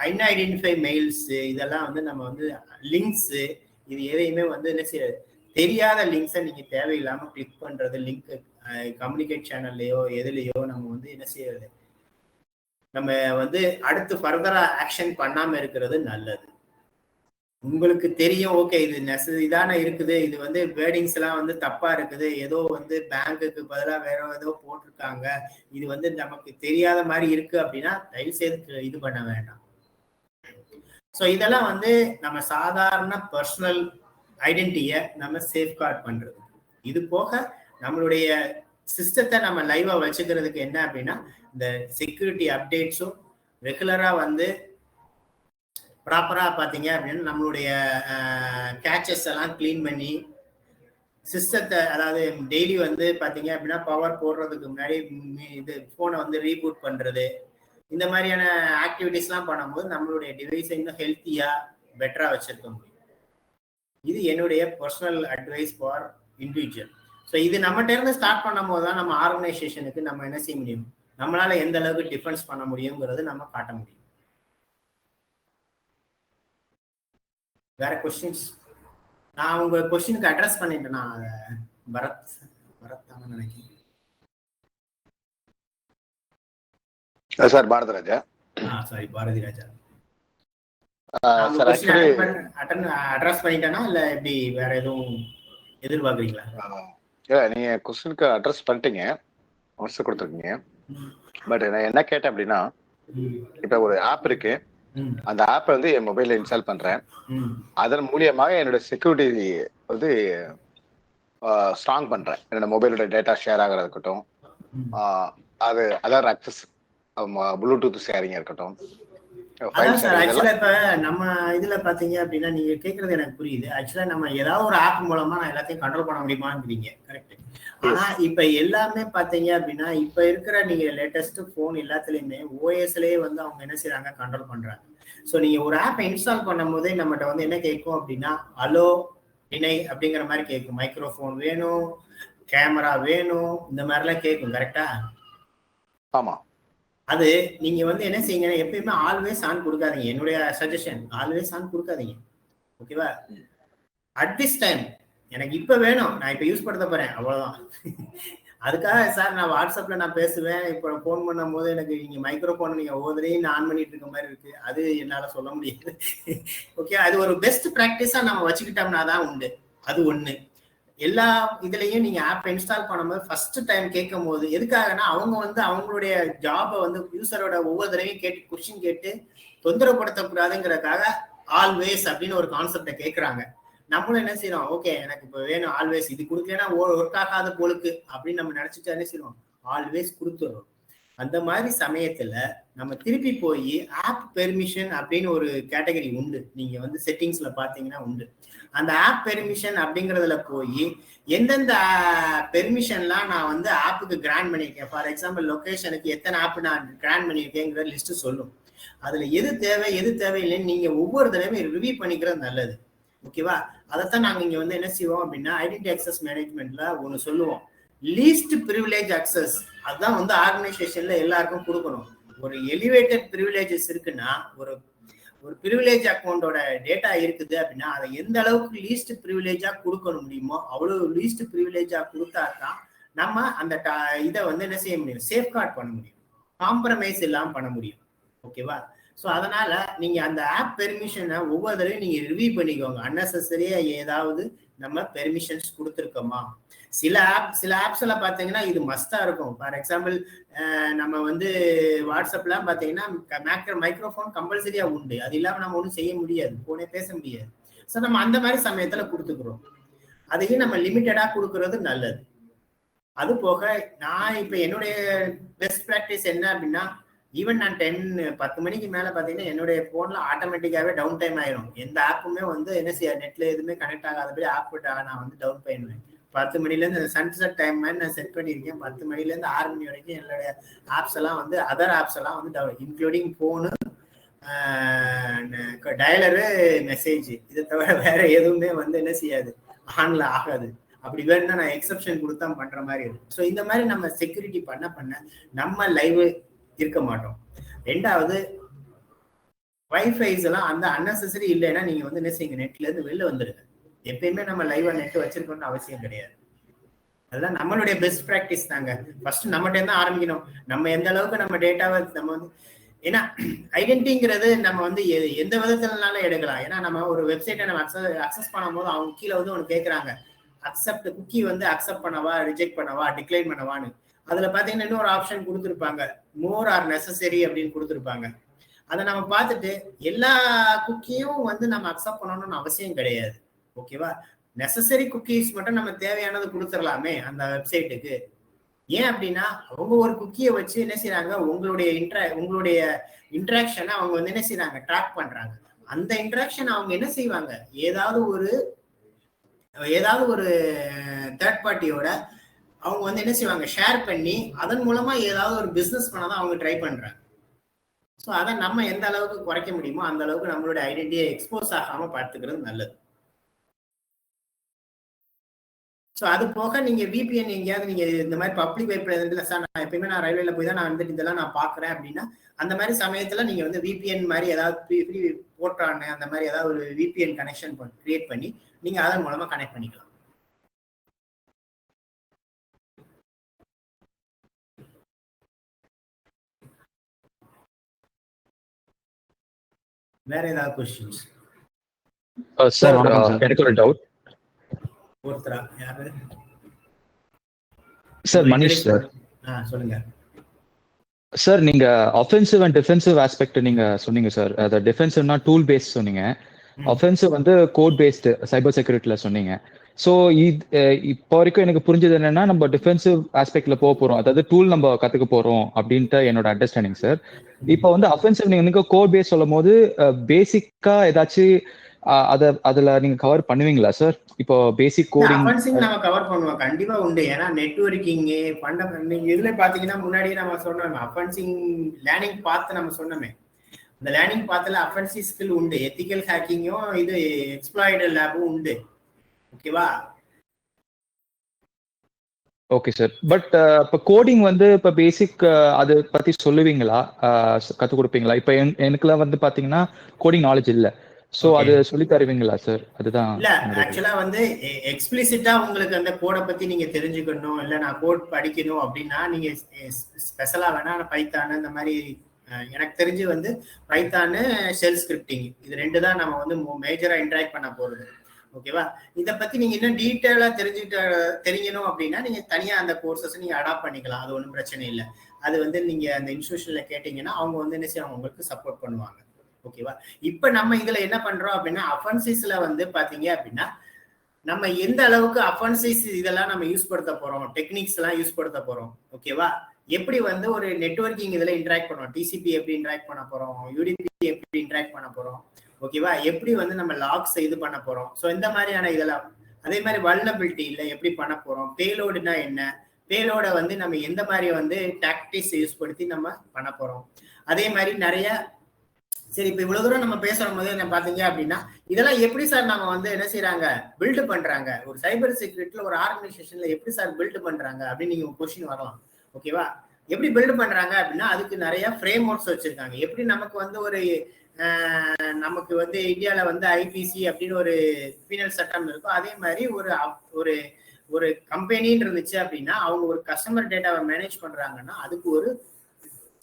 அன்ஐடென்டிஃபை மெயில்ஸ், இதெல்லாம் வந்து நம்ம வந்து லிங்க்ஸ், இது எதையுமே வந்து என்ன செய்யறது, தெரியாத லிங்க்ஸை நீங்க தேவையில்லாம கிளிக் பண்றது, லிங்க் கம்யூனிகேட் சேனல்லையோ எதுலையோ நம்ம வந்து என்ன செய்யறது, நம்ம வந்து அடுத்து ஃபர்தரா ஆக்ஷன் பண்ணாம இருக்கிறது நல்லது. உங்களுக்கு தெரியும் ஓகே இது இதான இருக்குது, இது வந்து வேர்டிங்ஸ் எல்லாம் வந்து தப்பா இருக்குது, ஏதோ வந்து பேங்குக்கு பதிலாக வேற ஏதோ போட்டிருக்காங்க, இது வந்து நமக்கு தெரியாத மாதிரி இருக்கு அப்படின்னா தயவு செய்து இது பண்ண வேண்டாம். ஸோ இதெல்லாம் வந்து நம்ம சாதாரண பர்சனல் ஐடென்டிட்டியை நம்ம சேஃப்கார்ட் பண்றது. இது போக நம்மளுடைய சிஸ்டத்தை நம்ம லைவா வச்சுக்கிறதுக்கு என்ன அப்படின்னா இந்த செக்யூரிட்டி அப்டேட்ஸும் ரெகுலரா வந்து ப்ராப்பரா பாத்தீங்க அப்படின்னா நம்மளுடைய கேச்சஸ் எல்லாம் கிளீன் பண்ணி சிஸ்டத்தை, அதாவது டெய்லி வந்து பாத்தீங்க அப்படின்னா பவர் போடுறதுக்கு முன்னாடி இது போனை வந்து ரீபூட் பண்றது, இந்த மாதிரியான ஆக்டிவிட்டிஸ்லாம் பண்ணும்போது நம்மளுடைய டிவைஸை இன்னும் ஹெல்த்தியா பெட்டரா வச்சிருக்க முடியும். இது என்னுடைய personal advice for individual. So இது நம்மகிட்ட இருந்து ஸ்டார்ட் பண்ணும் போது தான் நம்ம ஆர்கனைசேஷனுக்கு நம்ம என்ன செய்ய முடியும், நம்மளால எந்த அளவுக்கு டிஃபென்ஸ் பண்ண முடியுங்கிறது நம்ம காட்ட முடியும். வேற கொஸ்டின்ஸ்? நான் உங்க கொஸ்டினுக்கு அட்ரஸ் பண்ணிட்டேன். நான் பரத் தானே நினைக்கிறேன். Sir Bharathiraja. Sorry Bharathi Raja. Address பண்ணிட்டேனா இல்ல எப்படி வேற எதுவும் எதிர்பார்க்குறீங்களா? நீங்க கொஸ்டினுக்கு அட்ரஸ் பண்ணிட்டீங்க, ஆன்சர் கொடுத்துருக்கீங்க. பட் நான் என்ன கேட்டேன் அப்படின்னா இப்ப ஒரு ஆப் இருக்கு, அந்த ஆப்பை வந்து என் மொபைல்ல இன்ஸ்டால் பண்றேன், அதன் மூலியமாக என்னோட செக்யூரிட்டி வந்து ஸ்ட்ராங் பண்றேன். என்னோட மொபைலோட டேட்டா ஷேர் ஆகிறதா இருக்கட்டும், அது அதர் ஆக்சஸ் ப்ளூடூத் ஷேரிங்கா இருக்கட்டும், அதான் சார் ஆக்சுவலா இப்ப நம்ம இதுல பாத்தீங்க அப்படின்னா நீங்க கேக்குறது எனக்கு புரியுது. ஆக்சுவலா நம்ம ஏதாவது ஒரு ஆப் மூலமா நான் எல்லாத்தையும் கண்ட்ரோல் பண்ண முடியுமாங்கிறீங்க, கரெக்ட். ஆனா இப்ப எல்லாமே பாத்தீங்க அப்படின்னா இப்ப இருக்கிற நீங்க லேட்டஸ்ட் போன் எல்லாத்துலயுமே ஓஎஸ்லயே வந்து அவங்க என்ன செய்யறாங்க, கண்ட்ரோல் பண்றாங்க. ஸோ நீங்க ஒரு ஆப்பை இன்ஸ்டால் பண்ணும் போதே நம்மகிட்ட வந்து என்ன கேட்கும் அப்படின்னா அலோ இணை அப்படிங்கிற மாதிரி கேட்கும். மைக்ரோஃபோன் வேணும், கேமரா வேணும், இந்த மாதிரிலாம் கேட்கும், கரெக்டா? ஆமா. அது நீங்க வந்து என்ன செய்யுங்கன்னா எப்பயுமே ஆல்வேஸ் ஆன் கொடுக்காதீங்க. என்னுடைய சஜஷன், ஆல்வேஸ் ஆன் கொடுக்காதீங்க, ஓகேவா? அட் திஸ் டைம் எனக்கு இப்ப வேணும், நான் இப்ப யூஸ் படுத்த போறேன், அவ்வளவுதான். அதுக்காக சார் நான் வாட்ஸ்அப்ல நான் பேசுவேன், இப்போ போன் பண்ணும் போது எனக்கு நீங்க மைக்ரோஃபோன் நீங்க ஒவ்வொருத்தையும் ஆன் பண்ணிட்டு இருக்க மாதிரி இருக்கு, அது என்னால சொல்ல முடியாது. ஓகே, அது ஒரு பெஸ்ட் பிராக்டிஸா நம்ம வச்சுக்கிட்டோம்னா தான் உண்டு. அது ஒண்ணு. எல்லா இதுலயும் நீங்க ஆப் இன்ஸ்டால் பண்ணும்போது ஃபர்ஸ்ட் டைம் கேட்கும் போது எதுக்காகனா அவங்க வந்து அவங்களுடைய ஜாபை வந்து யூசரோட ஒவ்வொரு தடவையும் கேட்டு கொஸ்டின் கேட்டு தொந்தரவுப்படுத்தக்கூடாதுங்கிறதுக்காக ஆல்வேஸ் அப்படின்னு ஒரு கான்செப்டை கேட்கறாங்க. நம்மளும் என்ன செய்யறோம், ஓகே எனக்கு இப்போ வேணும் ஆல்வேஸ், இது கொடுக்கலன்னா ஒர்க் ஆகாத போலுக்கு அப்படின்னு நம்ம நினைச்சிட்டு என்ன செய்யறோம், ஆல்வேஸ் கொடுத்துறோம். அந்த மாதிரி சமயத்துல நம்ம திருப்பி போய் ஆப் பெர்மிஷன் அப்படின்னு ஒரு கேட்டகரி உண்டு, நீங்க வந்து செட்டிங்ஸ்ல பாத்தீங்கன்னா உண்டு. அந்த ஆப் பெர்மிஷன் அப்படிங்கறதுல போய் எந்தெந்த பெர்மிஷன்லாம் நான் வந்து ஆப்புக்கு கிராண்ட் பண்ணியிருக்கேன், ஃபார் எக்ஸாம்பிள் லொகேஷனுக்கு எத்தனை ஆப் நான் கிராண்ட் பண்ணியிருக்கேங்கிற லிஸ்ட் சொல்லும். அதுல எது தேவை எது தேவையில்லைன்னு நீங்க ஒவ்வொரு தடவையும் ரிவ்யூ பண்ணிக்கிறது நல்லது, ஓகேவா? அதைத்தான் நாங்க இங்க வந்து என்ன செய்வோம் அப்படின்னா ஐடென்டி அக்சஸ் மேனேஜ்மெண்ட்ல ஒண்ணு சொல்லுவோம், லீஸ்ட் ப்ரிவிலேஜ் அக்சஸ். அதுதான் வந்து ஆர்கனைசேஷன்ல எல்லாருக்கும் கொடுக்கணும். ஒரு எலிவேட்டட் ப்ரிவிலேஜஸ் இருக்குன்னா, ஒரு ப்ரிவிலேஜ் அக்கௌண்டோட டேட்டா இருக்குது அப்படின்னா அதை எந்த அளவுக்கு லீஸ்ட் ப்ரிவிலேஜா கொடுக்க முடியுமோ அவ்வளவு லீஸ்ட் ப்ரிவிலேஜா கொடுத்தா தான் நம்ம அந்த இதை வந்து என்ன செய்ய முடியும், சேஃப்கார்ட் பண்ண முடியும், காம்ப்ரமைஸ் இல்லாம பண்ண முடியும், ஓகேவா? ஸோ அதனால நீங்க அந்த ஆப் பெர்மிஷனை ஒவ்வொரு தடவையும் நீங்க ரிவ்யூ பண்ணிக்கோங்க. அன்னெசரியா ஏதாவது நம்ம பெர்மிஷன்ஸ் கொடுத்துருக்கோமா? சில ஆப்ஸ் எல்லாம் பாத்தீங்கன்னா இது மஸ்டா இருக்கும். ஃபார் எக்ஸாம்பிள் நம்ம வந்து வாட்ஸ்அப்லாம் பாத்தீங்கன்னா மைக்ரோஃபோன் கம்பல்சரியா உண்டு, அது இல்லாம நம்ம ஒன்றும் செய்ய முடியாது, போனே பேச முடியாது. ஸோ நம்ம அந்த மாதிரி சமயத்துல கொடுத்துக்கிறோம். அதையும் நம்ம லிமிட்டடா கொடுக்கறது நல்லது. அது போக நான் இப்ப என்னுடைய பெஸ்ட் ப்ராக்டிஸ் என்ன அப்படின்னா, ஈவன் நான் 10 மணிக்கு மேல பாத்தீங்கன்னா என்னுடைய போன்ல ஆட்டோமேட்டிக்காவே டவுன் டைம் ஆயிரும். எந்த ஆப்புமே வந்து என்ன செய்ய நெட்ல எதுவுமே கனெக்ட் ஆகாதபடி ஆப் நான் வந்து டவுன் பண்ணுவேன். 10 மணில இருந்து சன்செட் டைம் மாதிரி நான் செட் பண்ணியிருக்கேன். 10 மணில இருந்து 6 மணி வரைக்கும் என்னுடைய ஆப்ஸ் எல்லாம் வந்து அதர் ஆப்ஸ் எல்லாம் வந்து இன்க்ளூடிங் போனு, டயலரு, மெசேஜ், இதை தவிர வேற எதுவுமே வந்து என்ன செய்யாது, ஆன்ல ஆகாது. அப்படி வேணும்னா நான் எக்ஸப்ஷன் கொடுத்தா பண்ற மாதிரி இருக்கும். ஸோ இந்த மாதிரி நம்ம செக்யூரிட்டி பண்ண நம்ம லைவ் இருக்க மாட்டோம். ரெண்டாவது, வைஃபைஸ் எல்லாம் அந்த அன்னெசரி இல்லைன்னா நீங்க வந்து என்ன செய்யுங்க, நெட்ல இருந்து வெளில வந்துடுங்க. எப்பயுமே நம்ம லைவா நெட் வச்சிருக்கணும்னு அவசியம் கிடையாது. அதெல்லாம் நம்மளுடைய பெஸ்ட் ப்ராக்டிஸ் தாங்க. ஃபர்ஸ்ட் நம்மகிட்ட இருந்து ஆரம்பிக்கணும். நம்ம எந்த அளவுக்கு நம்ம டேட்டாவை நம்ம வந்து, ஏன்னா ஐடென்டிங்கிறது நம்ம வந்து எந்த விதத்துலனாலும் எடுக்கலாம். ஏன்னா நம்ம ஒரு வெப்சைட்டை நம்ம அக்சஸ் பண்ணும் போது அவங்க கீழே வந்து ஒன்று கேட்கறாங்க, அக்செப்ட் குக்கி வந்து அக்செப்ட் பண்ணவா, ரிஜெக்ட் பண்ணவா, டிக்ளைன் பண்ணவான்னு. அதுல பாத்தீங்கன்னா இன்னொரு ஆப்ஷன் கொடுத்துருப்பாங்க, மோர் ஆர் நெசசரி அப்படின்னு கொடுத்துருப்பாங்க. அதை நம்ம பார்த்துட்டு எல்லா குக்கியும் வந்து நம்ம அக்செப்ட் பண்ணணும்னு அவசியம் கிடையாது, ஓகேவா? நெசசரி குக்கீஸ் மட்டும் நம்ம தேவையானது கொடுத்துடலாமே அந்த வெப்சைட்டுக்கு. ஏன் அப்படின்னா அவங்க ஒரு குக்கியை வச்சு என்ன செய்யறாங்க, உங்களுடைய இன்ட்ராக்ஷனை அவங்க வந்து என்ன செய்யறாங்க, ட்ராக் பண்றாங்க. அந்த இன்ட்ராக்ஷன் அவங்க என்ன செய்வாங்க, ஏதாவது ஒரு தேர்ட் பார்ட்டியோட அவங்க வந்து என்ன செய்வாங்க, ஷேர் பண்ணி அதன் மூலமா ஏதாவது ஒரு பிசினஸ் பண்ணதான் அவங்க ட்ரை பண்றாங்க. ஸோ அதை நம்ம எந்த அளவுக்கு குறைக்க முடியுமோ அந்த அளவுக்கு நம்மளுடைய ஐடென்டிட்டியை எக்ஸ்போஸ் ஆகாம பார்த்துக்கிறது நல்லது. ஸோ அது போக நீங்க விபிஎன் எங்கேயாவது நீங்க இந்த மாதிரி பப்ளிக் வைப்ல சார் நான் எப்பயுமே நான் ரயில்வேல போய் தான் நான் வந்துட்டு இதெல்லாம் நான் பாக்குறேன் அப்படின்னா அந்த மாதிரி சமயத்துல நீங்க வந்து விபிஎன் மாதிரி ஏதாவது ஃப்ரீ போட்டான்னு அந்த மாதிரி ஏதாவது ஒரு விபிஎன் கனெக்ஷன் கிரியேட் பண்ணி நீங்க அதன் மூலமா கனெக்ட் பண்ணிக்கலாம். வேற ஏதாவது क्वेश्चंस? சார் எனக்கு ஒரு டவுட். ஒருத்தரா யாரு? Sir Manish sir. சொல்லுங்க சார். நீங்க ஆஃபென்சிவ் அண்ட் டிஃபென்சிவ் ஆஸ்பெக்ட் நீங்க சொன்னீங்க சார். அது டிஃபென்சிவ்னா டூல் பேஸ்ட் சொன்னீங்க, ஆஃபென்சிவ் வந்து கோட் பேஸ்ட் சைபர் செக்யூரிட்டில சொன்னீங்க. ஸோ இப்போ வரைக்கும் எனக்கு புரிஞ்சது என்னன்னா நம்ம டிஃபென்சிவ் ஆஸ்பெக்ட்ல போறோம், அதாவது டூல் நம்ம கத்துக்க போறோம் அப்படின்ட்டு என்னோட அண்டர்ஸ்டாண்டிங் சார். இப்போ வந்து அஃபென்சிவ் நீங்க கோர் பேஸ் சொல்லும் போது பேசிக்கா ஏதாச்சும் அதுல நீங்க கவர் பண்ணுவீங்களா சார்? இப்போ பேசிக் கோடிங் அஃபென்சிவ் நம்ம கவர் பண்ணுவோம், கண்டிப்பா உண்டு. ஏன்னா நெட்வொர்க்கிங் நீங்க இதுல பாத்தீங்கன்னா முன்னாடியே நம்ம சொன்னோம், அஃபென்சிங் லேர்னிங் பார்த்து நம்ம சொன்னோமே, இந்த லேர்னிங் பாத்துல அஃபென்சிவ் ஸ்கில் உண்டு, எத்திக்கல் ஹேக்கிங்கும் இது எக்ஸ்ப்ளாய்டு லேபும் உண்டு. ஓகேவா? Okay sir. பட் இப்போ கோடிங் வந்து இப்போ பேசிக் அதை பத்தி சொல்லுவீங்களா, கற்றுக் கொடுப்பீங்களா? இப்போ எனக்குலாம் வந்து பாத்தீங்கன்னா கோடிங் நாலேஜ் இல்லை, ஸோ அது சொல்லி தருவீங்களா சார்? அதுதான். இல்ல ஆக்சுவலா வந்து எக்ஸ்பிளிசிட்டா உங்களுக்கு அந்த கோடை பத்தி நீங்க தெரிஞ்சுக்கணும், இல்ல நான் கோட் படிக்கணும் அப்படின்னா நீங்க ஸ்பெஷலா வேணா பைத்தானு இந்த மாதிரி, எனக்கு தெரிஞ்சு வந்து பைத்தானு ஷெல் ஸ்கிரிப்டிங் இது ரெண்டு தான் நம்ம வந்து மேஜரா இன்டராக்ட் பண்ண போறது. ஓகேவா? இதை பத்தி நீங்க இன்னும் டீட்டெயிலா தெரியணும் அப்படின்னா நீங்க தனியா அந்த கோர்சஸ் நீங்க அடாப்ட் பண்ணிக்கலாம், அது ஒன்றும் பிரச்சனை இல்லை. அது வந்து நீங்க அந்த இன்ஸ்டிடியூஷன்ல கேட்டீங்கன்னா அவங்க வந்து என்ன செய்வாங்க, உங்களுக்கு சப்போர்ட் பண்ணுவாங்க. ஓகேவா? இப்ப நம்ம இதுல என்ன பண்றோம் அப்படின்னா அஃபென்சிஸ்ல வந்து பாத்தீங்க அப்படின்னா நம்ம எந்த அளவுக்கு அஃபென்சிஸ் இதெல்லாம் நம்ம யூஸ் படுத்த போறோம், டெக்னிக்ஸ் எல்லாம் யூஸ் படுத்த போறோம். ஓகேவா? எப்படி வந்து ஒரு நெட்வொர்க்கிங் இதுல இன்டராக்ட் பண்ணுவோம், டிசிபி எப்படி இன்டராக்ட் பண்ண போறோம், யூடிபி எப்படி இன்டராக்ட் பண்ண போறோம். ஓகேவா? எப்படி வந்து நம்ம லாக்ஸ் இது பண்ண போறோம். ஸோ இந்த மாதிரியான இதெல்லாம், அதே மாதிரி வல்னபிலிட்டியில எப்படி பண்ண போறோம், பேலோடுனா என்ன, பேலோட வந்து நம்ம எந்த மாதிரி வந்து டாக்டிக்ஸ் யூஸ் படுத்தி நம்ம பண்ண போறோம். அதே மாதிரி நிறைய சரி இப்ப இவ்வளவு தூரம் நம்ம பேசும் போது என்ன பாத்தீங்க அப்படின்னா இதெல்லாம் எப்படி சார் நம்ம வந்து என்ன செய்யறாங்க, பில்டு பண்றாங்க, ஒரு சைபர் செக்யூரிட்டில ஒரு ஆர்கனைசேஷன்ல எப்படி சார் பில்டு பண்றாங்க அப்படின்னு நீங்க கொஸ்டின் வரலாம். ஓகேவா? எப்படி பில்டு பண்றாங்க அப்படின்னா அதுக்கு நிறைய ஃப்ரேம் ஒர்க்ஸ் வச்சிருக்காங்க. எப்படி நமக்கு வந்து ஒரு நமக்கு வந்து இந்தியால வந்து ஐபிசி அப்படின்னு ஒரு பீனல் சட்டம் இருக்கும், அதே மாதிரி ஒரு ஒரு கம்பெனின்னு இருந்துச்சு அப்படின்னா அவங்க ஒரு கஸ்டமர் டேட்டாவை மேனேஜ் பண்றாங்கன்னா அதுக்கு ஒரு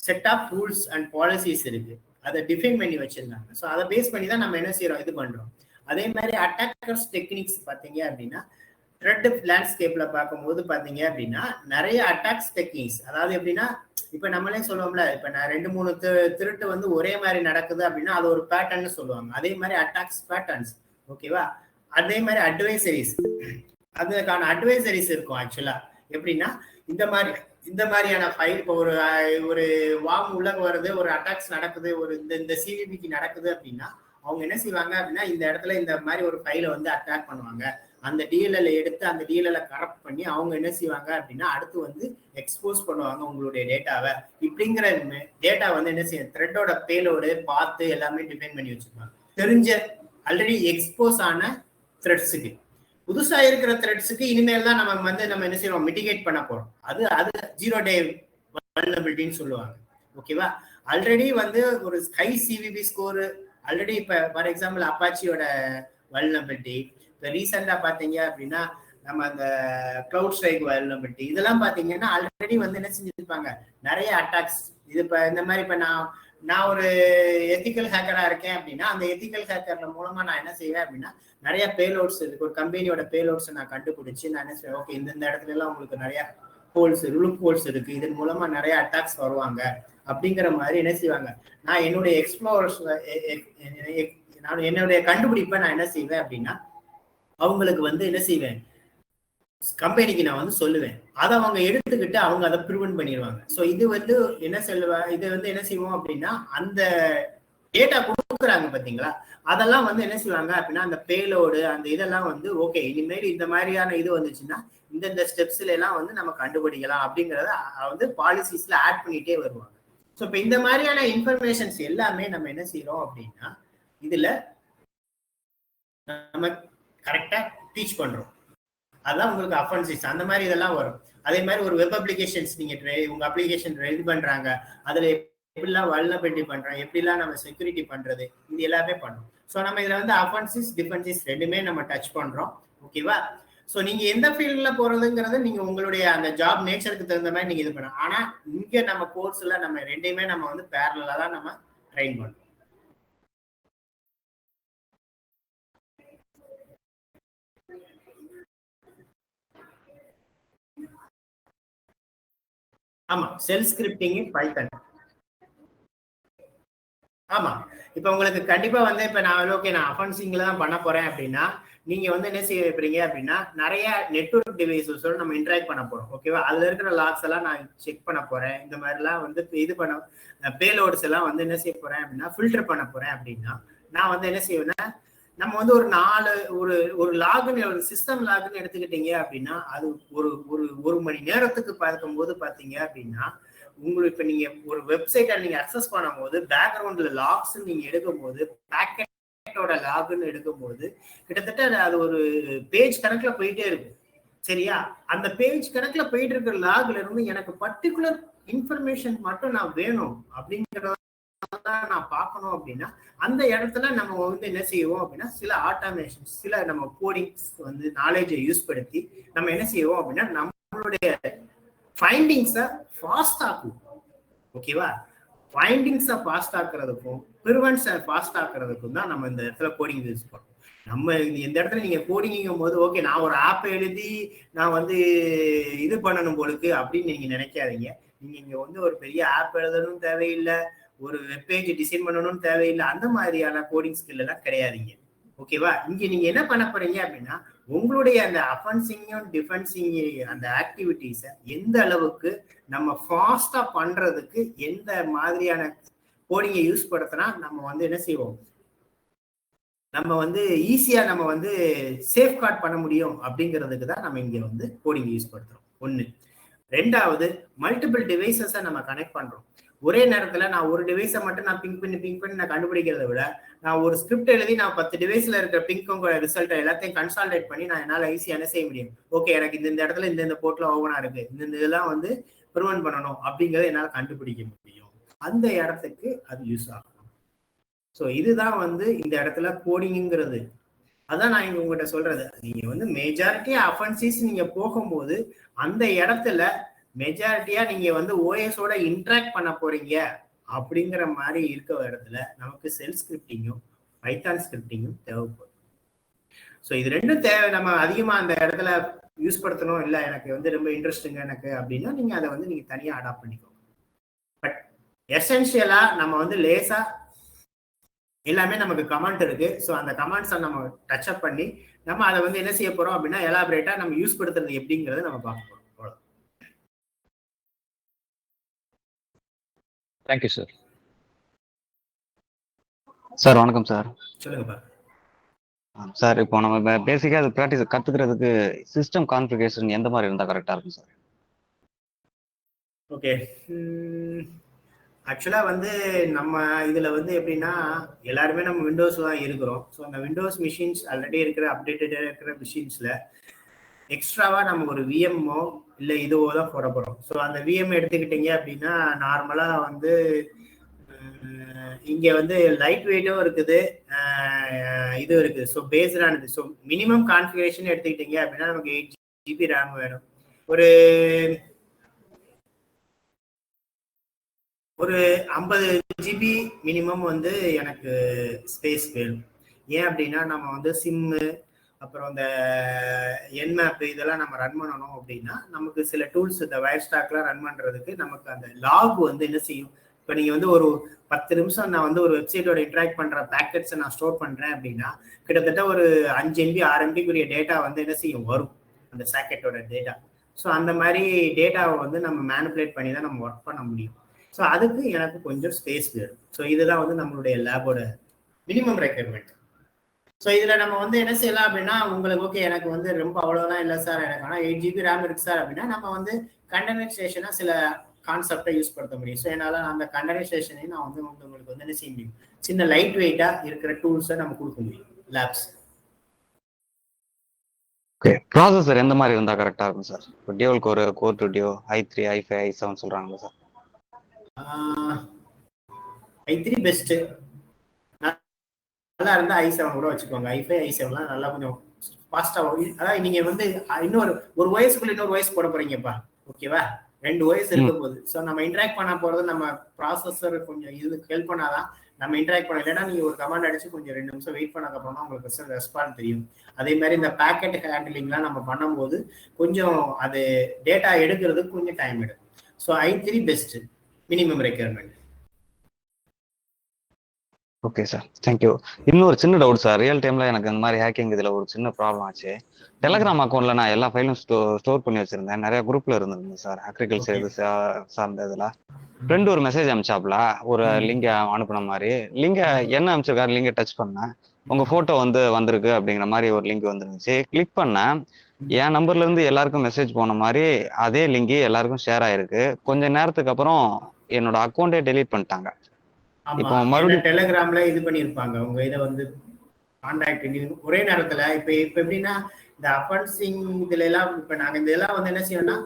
set of rules and policies இருக்கு, அதை டிஃபைன் பண்ணி வச்சிருக்காங்க. ஸோ அதை பேஸ் பண்ணி தான் நம்ம என்ன செய்யறோம், இது பண்றோம். அதே மாதிரி அட்டாக்கர்ஸ் டெக்னிக்ஸ் பாத்தீங்க அப்படின்னா த்ரெட் லேண்ட்ஸ்கேப்ல பார்க்கும்போது பாத்தீங்க அப்படின்னா நிறைய அட்டாக்ஸ் டெக்னிக்ஸ், அதாவது எப்படின்னா இப்ப நம்மளே சொல்லுவோம்ல, இப்ப நான் 2-3 திருட்டு வந்து ஒரே மாதிரி நடக்குது அப்படின்னா அது ஒரு பேட்டர்ன் சொல்லுவாங்க. அதே மாதிரி அட்டாக்ஸ் பேட்டர்ன்ஸ். ஓகேவா? அதே மாதிரி அட்வைசரிஸ், அதுக்கான அட்வைசரிஸ் இருக்கும். ஆக்சுவலா எப்படின்னா இந்த மாதிரியான ஃபைல், இப்போ ஒரு வார்ம் உள்ள வருது, ஒரு அட்டாக்ஸ் நடக்குது, ஒரு இந்த சிவிபிக்கு நடக்குது அப்படின்னா அவங்க என்ன செய்வாங்க அப்படின்னா இந்த இடத்துல இந்த மாதிரி ஒரு ஃபைலை வந்து அட்டாக் பண்ணுவாங்க, அந்த டிஎல்எல் எடுத்து அந்த டிஎல்எல் கரெக்ட் பண்ணி அவங்க என்ன செய்வாங்க அப்படின்னா அடுத்து வந்து எக்ஸ்போஸ் பண்ணுவாங்க உங்களுடைய டேட்டாவை. இப்படிங்கிற டேட்டா வந்து என்ன செய்யும், த்ரெட்டோட பேலோடு பார்த்து எல்லாமே டிஃபைன் பண்ணி வச்சிருக்காங்க. தெரிஞ்ச ஆல்ரெடி எக்ஸ்போஸ் ஆன த்ரெட்ஸுக்கு, புதுசா இருக்கிற த்ரெட்ஸுக்கு இனிமேல் தான் நம்ம வந்து நம்ம என்ன செய்யறோம், மிட்டிகேட் பண்ண போறோம். அது 0 டே வல்னரபிலிட்டின்னு சொல்லுவாங்க. ஓகேவா? ஆல்ரெடி வந்து ஒரு ஹை சிவிபி ஸ்கோர் ஆல்ரெடி இப்ப ஃபார் எக்ஸாம்பிள் அப்பாச்சியோட வல்னரபிலிட்டி, இப்போ ரீசெண்டா பாத்தீங்க அப்படின்னா நம்ம அந்த கிளவுட் ஸ்ட்ரைக் வல்னரபிலிட்டி இதெல்லாம் பாத்தீங்கன்னா ஆல்ரெடி வந்து என்ன செஞ்சிருப்பாங்க, நிறைய அட்டாக்ஸ். இது இப்ப இந்த மாதிரி இப்ப நான் ஒரு எத்திக்கல் ஹேக்கரா இருக்கேன் அப்படின்னா அந்த எத்திக்கல் ஹேக்கர் மூலமா நான் என்ன செய்வேன் அப்படின்னா நிறைய பேலோட்ஸ் இருக்கு, ஒரு கம்பெனியோட பேலோட்ஸ் நான் கண்டுபிடிச்சு நான் என்ன செய்வேன், ஓகே இந்த இடத்துல எல்லாம் உங்களுக்கு நிறைய ஹோல்ஸ் லுக் ஹோல்ஸ் இருக்கு, இதன் மூலமா நிறைய அட்டாக்ஸ் வருவாங்க அப்படிங்கிற மாதிரி என்ன செய்வாங்க. நான் என்னுடைய எக்ஸ்ப்ளோரர்ஸ் நான் என்னுடைய கண்டுபிடிப்பை நான் என்ன செய்வேன் அப்படின்னா அவங்களுக்கு வந்து என்ன செய்வேன், கம்பெனிக்கு நான் வந்து சொல்லுவேன், அதை அவங்க எடுத்துக்கிட்டு அவங்க அதை ப்ரிவென்ட் பண்ணிடுவாங்க. ஸோ இது வந்து என்ன சொல்லுவேன், இது வந்து என்ன செய்வோம் அப்படின்னா அந்த டேட்டா கொடுக்குறாங்க பாத்தீங்களா, அதெல்லாம் வந்து என்ன செய்வாங்க அப்படின்னா அந்த பேலோடு அந்த இதெல்லாம் வந்து ஓகே இனிமேல் இந்த மாதிரியான இது வந்துச்சுன்னா இந்த ஸ்டெப்ஸ்ல எல்லாம் வந்து நம்ம கண்டுபிடிக்கலாம் அப்படிங்கறத வந்து பாலிசிஸ்ல ஆட் பண்ணிட்டே வருவாங்க. ஸோ இப்போ இந்த மாதிரியான இன்ஃபர்மேஷன்ஸ் எல்லாமே நம்ம என்ன செய்யறோம் அப்படின்னா இதுல நம்ம கரெக்டா டீச் பண்றோம். அதான் உங்களுக்கு அஃபென்சிஸ் அந்த மாதிரி இதெல்லாம் வரும். அதே மாதிரி ஒரு வெப் அப்ளிகேஷன்ஸ் நீங்க உங்க அப்ளிகேஷன் ரெடி பண்றாங்க, அதுல எப்படிலாம் வல்னரபிலிட்டி பண்றோம், எப்படிலாம் நம்ம செக்யூரிட்டி பண்றது, இது எல்லாமே பண்ணும். ஸோ நம்ம இதுல வந்து அஃபென்சிஸ் டிஃபென்சிஸ் ரெண்டுமே நம்ம டச் பண்றோம். ஓகேவா? ஸோ நீங்க எந்த ஃபீல்ட்ல போறதுங்கிறது நீங்க உங்களுடைய அந்த ஜாப் நேச்சருக்கு தகுந்த மாதிரி நீங்க இது பண்ணலாம். ஆனா இங்க நம்ம கோர்ஸ்ல நம்ம ரெண்டையுமே நம்ம வந்து பேரலா தான் நம்ம ட்ரெயின் பண்றோம். ஆமா, செல் ஸ்கிரிப்டிங் பைத்தன். ஆமா, இப்ப உங்களுக்கு கண்டிப்பா வந்து இப்ப நான் ஓகே நான் அஃபென்சிங்ல தான் பண்ண போறேன் அப்படின்னா நீங்க வந்து என்ன செய்ய வைப்பீங்க அப்படின்னா நிறைய நெட்வொர்க் டிவைசஸோட நம்ம இன்டராக்ட் பண்ண போறோம். ஓகேவா? அதுல இருக்கிற லாக்ஸ் எல்லாம் நான் செக் பண்ண போறேன். இந்த மாதிரிலாம் வந்து இது பண்ண பேலோட்ஸ் எல்லாம் வந்து என்ன செய்ய போறேன் அப்படின்னா ஃபில்டர் பண்ண போறேன் அப்படின்னா நான் வந்து என்ன செய்வேன்னா நம்ம வந்து ஒரு 4 ஒரு லாகுன்னு ஒரு சிஸ்டம் லாகுன்னு எடுத்துக்கிட்டீங்க அப்படின்னா அது ஒரு மணி நேரத்துக்கு பார்க்கும்போது பாத்தீங்க அப்படின்னா உங்களுக்கு இப்ப நீங்க ஒரு வெப்சைட்டை நீங்க அக்சஸ் பண்ணும் போது பேக்ரவுண்ட்ல லாக்ஸ் நீங்க எடுக்கும் போது பேக்கெட்டோட லாகுன்னு எடுக்கும் போது கிட்டத்தட்ட அது ஒரு பேஜ் கணக்குல போயிட்டே இருக்கும். சரியா? அந்த பேஜ் கணக்குல போயிட்டு இருக்கிற லாக்ல இருந்து எனக்கு பர்டிகுலர் இன்ஃபர்மேஷன் மட்டும் நான் வேணும் அப்படிங்கிறத நான் பார்க்கணும் அப்படின்னா அந்த இடத்துல நம்ம வந்து என்ன செய்வோம் அப்படின்னா சில ஆட்டோமேஷன் சில நம்ம கோடிங்ஸ் வந்து நாலேஜை யூஸ் படுத்தி நம்ம என்ன செய்வோம் அப்படின்னா நம்மளுடைய ஃபைண்டிங்ஸை ஃபாஸ்ட் ஆக்குவோம். ஓகேவா? ஃபைண்டிங்ஸை ஃபாஸ்ட் ஆக்குறதுக்கும் ப்ரிவென்ஷனை ஃபாஸ்ட் ஆக்குறதுக்கும் தான் நம்ம இந்த இடத்துல கோடிங் யூஸ் பண்ணுறோம். நம்ம இந்த இடத்துல நீங்க கோடிங்கும் போது ஓகே நான் ஒரு ஆப் எழுதி நான் வந்து இது பண்ணணும் போலுக்கு அப்படின்னு நீங்க நினைக்காதீங்க. நீங்க இங்க வந்து ஒரு பெரிய ஆப் எழுதணும் தேவையில்லை, ஒரு வெப்பேஜ் டிசைன் பண்ணணும்னு தேவையில்லை, அந்த மாதிரியான கோடிங் ஸ்கில் எல்லாம் கிடையாதுங்க. ஓகேவா? இங்க நீங்க என்ன பண்ண போறீங்க அப்படின்னா உங்களுடைய அந்த அஃபென்சிங்கும் டிஃபென்சிங் அந்த ஆக்டிவிட்டிஸை எந்த அளவுக்கு நம்ம ஃபாஸ்டா பண்றதுக்கு எந்த மாதிரியான கோடிங்கை யூஸ் படுத்தினா நம்ம வந்து என்ன செய்வோம், நம்ம வந்து ஈஸியா நம்ம வந்து சேஃப் கார்ட் பண்ண முடியும் அப்படிங்கிறதுக்கு தான் நம்ம இங்க வந்து கோடிங் யூஸ் படுத்துறோம். ஒண்ணு. ரெண்டாவது, மல்டிபிள் டிவைசஸை நம்ம கனெக்ட் பண்றோம். ஒரே நேரத்துல நான் ஒரு டிவைஸை மட்டும் நான் பிங்க் பண்ணி நான் கண்டுபிடிக்கிறத விட நான் ஒரு ஸ்கிரிப்ட் எழுதி நான் 10 டிவைஸ்ல இருக்கிற பிங்கும் ரிசல்ட் எல்லாத்தையும் கன்சால்டேட் பண்ணி நான் என்னால ஈஸியா என்ன செய்ய முடியும். ஓகே எனக்கு இந்த இடத்துல இந்த போர்ட்ல ஓவனா இருக்கு, இந்த இதெல்லாம் வந்து ப்ரிவென்ட் பண்ணணும் அப்படிங்கறத என்னால கண்டுபிடிக்க முடியும். அந்த இடத்துக்கு அது யூஸ் ஆகும். ஸோ இதுதான் வந்து இந்த இடத்துல கோடிங்கிறது. அதான் நான் இங்க உங்ககிட்ட சொல்றது. நீங்க வந்து மெஜாரிட்டி அஃபென்சிஸ் நீங்க போகும்போது அந்த இடத்துல மெஜாரிட்டியா நீங்க வந்து ஓஎஸோட இன்ட்ராக்ட் பண்ண போறீங்க அப்படிங்கிற மாதிரி இருக்கிற இடத்துல நமக்கு செல் ஸ்கிரிப்டிங்கும் பைத்தான் ஸ்கிரிப்டிங்கும் தேவைப்படும். ஸோ இது ரெண்டும் தேவை. நம்ம அதிகமா அந்த இடத்துல யூஸ் படுத்தணும் இல்லை எனக்கு வந்து ரொம்ப இன்ட்ரெஸ்ட்டுங்க எனக்கு அப்படின்னா நீங்க அதை வந்து நீங்க தனியா அடாப்ட் பண்ணிக்கோங்க. பட் எசென்ஷியலா நம்ம வந்து லேசா எல்லாமே நமக்கு கமெண்ட் இருக்கு. ஸோ அந்த கமெண்ட்ஸை நம்ம டச் அப் பண்ணி நம்ம அதை வந்து என்ன செய்ய போறோம் அப்படின்னா எலாபரேட்டா நம்ம யூஸ் படுத்துறது எப்படிங்கிறத நம்ம பார்க்க போறோம். Thank you sir. சார் வணக்கம் சார். சொல்லுங்கப்பா. சார் இப்போ நம்ம பேசிக்கா அது ப்ராக்டிஸ் கத்துக்கிறதுக்கு சிஸ்டம் கான்ஃபிகரேஷன் எந்த மாதிரி இருந்தா கரெக்டா இருக்கும் சார்? ஓகே, ஆக்சுவலா வந்து நம்ம இதுல வந்து எப்படின்னா எல்லாருமே நம்ம விண்டோஸ் தான் இருக்கிறோம். ஸோ அந்த விண்டோஸ் மிஷின்ஸ் ஆல்ரெடி இருக்கிற அப்டேட்டடா இருக்கிற மிஷின்ஸ்ல எக்ஸ்ட்ராவா நம்ம ஒரு விஎம்ஓ இல்லை இதுவோ தான் போட போறோம். ஸோ அந்த விஎம் எடுத்துக்கிட்டீங்க அப்படின்னா நார்மலா வந்து இங்க வந்து லைட் வெயிட்டும் இருக்குது, இது இருக்குது. ஸோ பேஸ்டானது. ஸோ மினிமம் கான்ஃபிகரேஷன் எடுத்துக்கிட்டீங்க அப்படின்னா நமக்கு 8 GB ரேம் வேணும். ஒரு 50 GB மினிமம் வந்து எனக்கு ஸ்பேஸ் வேணும். ஏன் அப்படின்னா நம்ம வந்து சிம்மு அப்புறம் இந்த என்மேப் இதெல்லாம் நம்ம ரன் பண்ணணும் அப்படின்னா நமக்கு சில டூல்ஸ் இந்த வயர் ஸ்டாக்லாம் ரன் பண்றதுக்கு நமக்கு அந்த லாக் வந்து என்ன செய்யும். இப்போ நீங்க வந்து ஒரு 10 நிமிஷம் நான் வந்து ஒரு வெப்சைட்டோட இன்ட்ராக்ட் பண்ற பேக்கெட்ஸை நான் ஸ்டோர் பண்றேன் அப்படின்னா கிட்டத்தட்ட ஒரு 5 MB 6 MBக்குரிய டேட்டா வந்து என்ன செய்யும் வரும் அந்த சாக்கெட்டோட டேட்டா. ஸோ அந்த மாதிரி டேட்டாவை வந்து நம்ம மேனிபுலேட் பண்ணி தான் நம்ம ஒர்க் பண்ண முடியும். ஸோ அதுக்கு எனக்கு கொஞ்சம் ஸ்பேஸ் வேணும். ஸோ இதுதான் வந்து நம்மளுடைய லேபோட மினிமம் ரெக்யர்மெண்ட். ஸோ இதில் நம்ம வந்து என்ன செய்யலாம் அப்படின்னா உங்களுக்கு ஓகே எனக்கு வந்து ரொம்ப அவ்வளோதான் இல்லை சார் எனக்கு ஆனால் 8 GB ரேம் இருக்கு சார் அப்படின்னா நம்ம வந்து கண்டெய்னரைசேஷனாக சில கான்செப்டை யூஸ் படுத்த முடியும். ஸோ என்னால் அந்த கண்டெய்னரைசேஷனையும் நான் வந்து உங்களுக்கு வந்து என்ன செய்ய முடியும், சின்ன லைட் வெயிட்டாக இருக்கிற டூல்ஸை நம்ம கொடுக்க முடியும் லேப்ஸ். ஓகே, ப்ராசஸர் எந்த மாதிரி இருந்தால் கரெக்டாக இருக்கும் சார்? இப்போ dual core to due i3 i5 i7 சொல்கிறாங்களா சார்? i3 பெஸ்ட்டு, நல்லா இருந்தால் i7 கூட வச்சுக்கோங்க. i5 i7லாம் நல்லா கொஞ்சம் ஃபாஸ்ட்டாக. அதாவது நீங்கள் வந்து ஒரு வயசுக்குள்ள இன்னொரு வயசு போட போறீங்கப்பா. ஓகேவா? 2 வயசு இருக்க போகுது. ஸோ நம்ம இன்ட்ராக்ட் பண்ண போகிறது நம்ம ப்ராசஸர் கொஞ்சம் இதுக்கு ஹெல்ப் பண்ணாதான் நம்ம இன்ட்ராக்ட் பண்ண. இல்லைன்னா நீங்கள் ஒரு கமாண்ட் அடிச்சு கொஞ்சம் 2 நிமிஷம் வெயிட் பண்ணக்கப்புறம் தான் உங்களுக்கு ரெஸ்பான்ஸ் தெரியும். அதே மாதிரி இந்த பேக்கெட் ஹேண்டிலிங்லாம் நம்ம பண்ணும்போது கொஞ்சம் அது டேட்டா எடுக்கிறதுக்கு கொஞ்சம் டைம் எடுக்கும். So i3 best minimum requirement. Okay sir, thank you. இன்னொரு சின்ன டவுட் சார். ரியல் டைம்ல எனக்கு இந்த மாதிரி ஹேக்கிங் இதுல ஒரு சின்ன ப்ராப்ளம் ஆச்சு. டெலகிராம் அக்கௌண்ட்ல நான் எல்லா ஃபைலும் ஸ்டோர் பண்ணி வச்சிருந்தேன். நிறைய குரூப்ல இருந்திருந்தேன் சார். அக்ரிகல்ச்சர் இது சார்ந்த இதுல ஃப்ரெண்ட் ஒரு மெசேஜ் அனுப்பிச்சாப்ல, ஒரு லிங்க அனுப்புன மாதிரி. லிங்க என்ன அனுப்பிச்சிருக்காரு, லிங்கை டச் பண்ணேன், உங்க போட்டோ வந்திருக்கு அப்படிங்கிற மாதிரி ஒரு லிங்க் வந்துருந்துச்சு. கிளிக் பண்ணேன், என் நம்பர்ல இருந்து எல்லாருக்கும் மெசேஜ் போன மாதிரி அதே லிங்க் எல்லாருக்கும் ஷேர் ஆயிருக்கு. கொஞ்ச நேரத்துக்கு அப்புறம் என்னோட அக்கௌண்ட்டே டெலீட் பண்ணிட்டாங்க. ஆமா, இப்போ ஏன்னா மறுபடியும் டெலிகிராம்ல இது பண்ணிருப்பாங்க உங்க இதை வந்து கான்டாக்ட் ஒரே நேரத்துல. இப்ப எப்படின்னா இந்த அஃபென்சிங் இதுல எல்லாம் இப்ப நாங்க இதெல்லாம் வந்து என்ன செய்யணும்னா,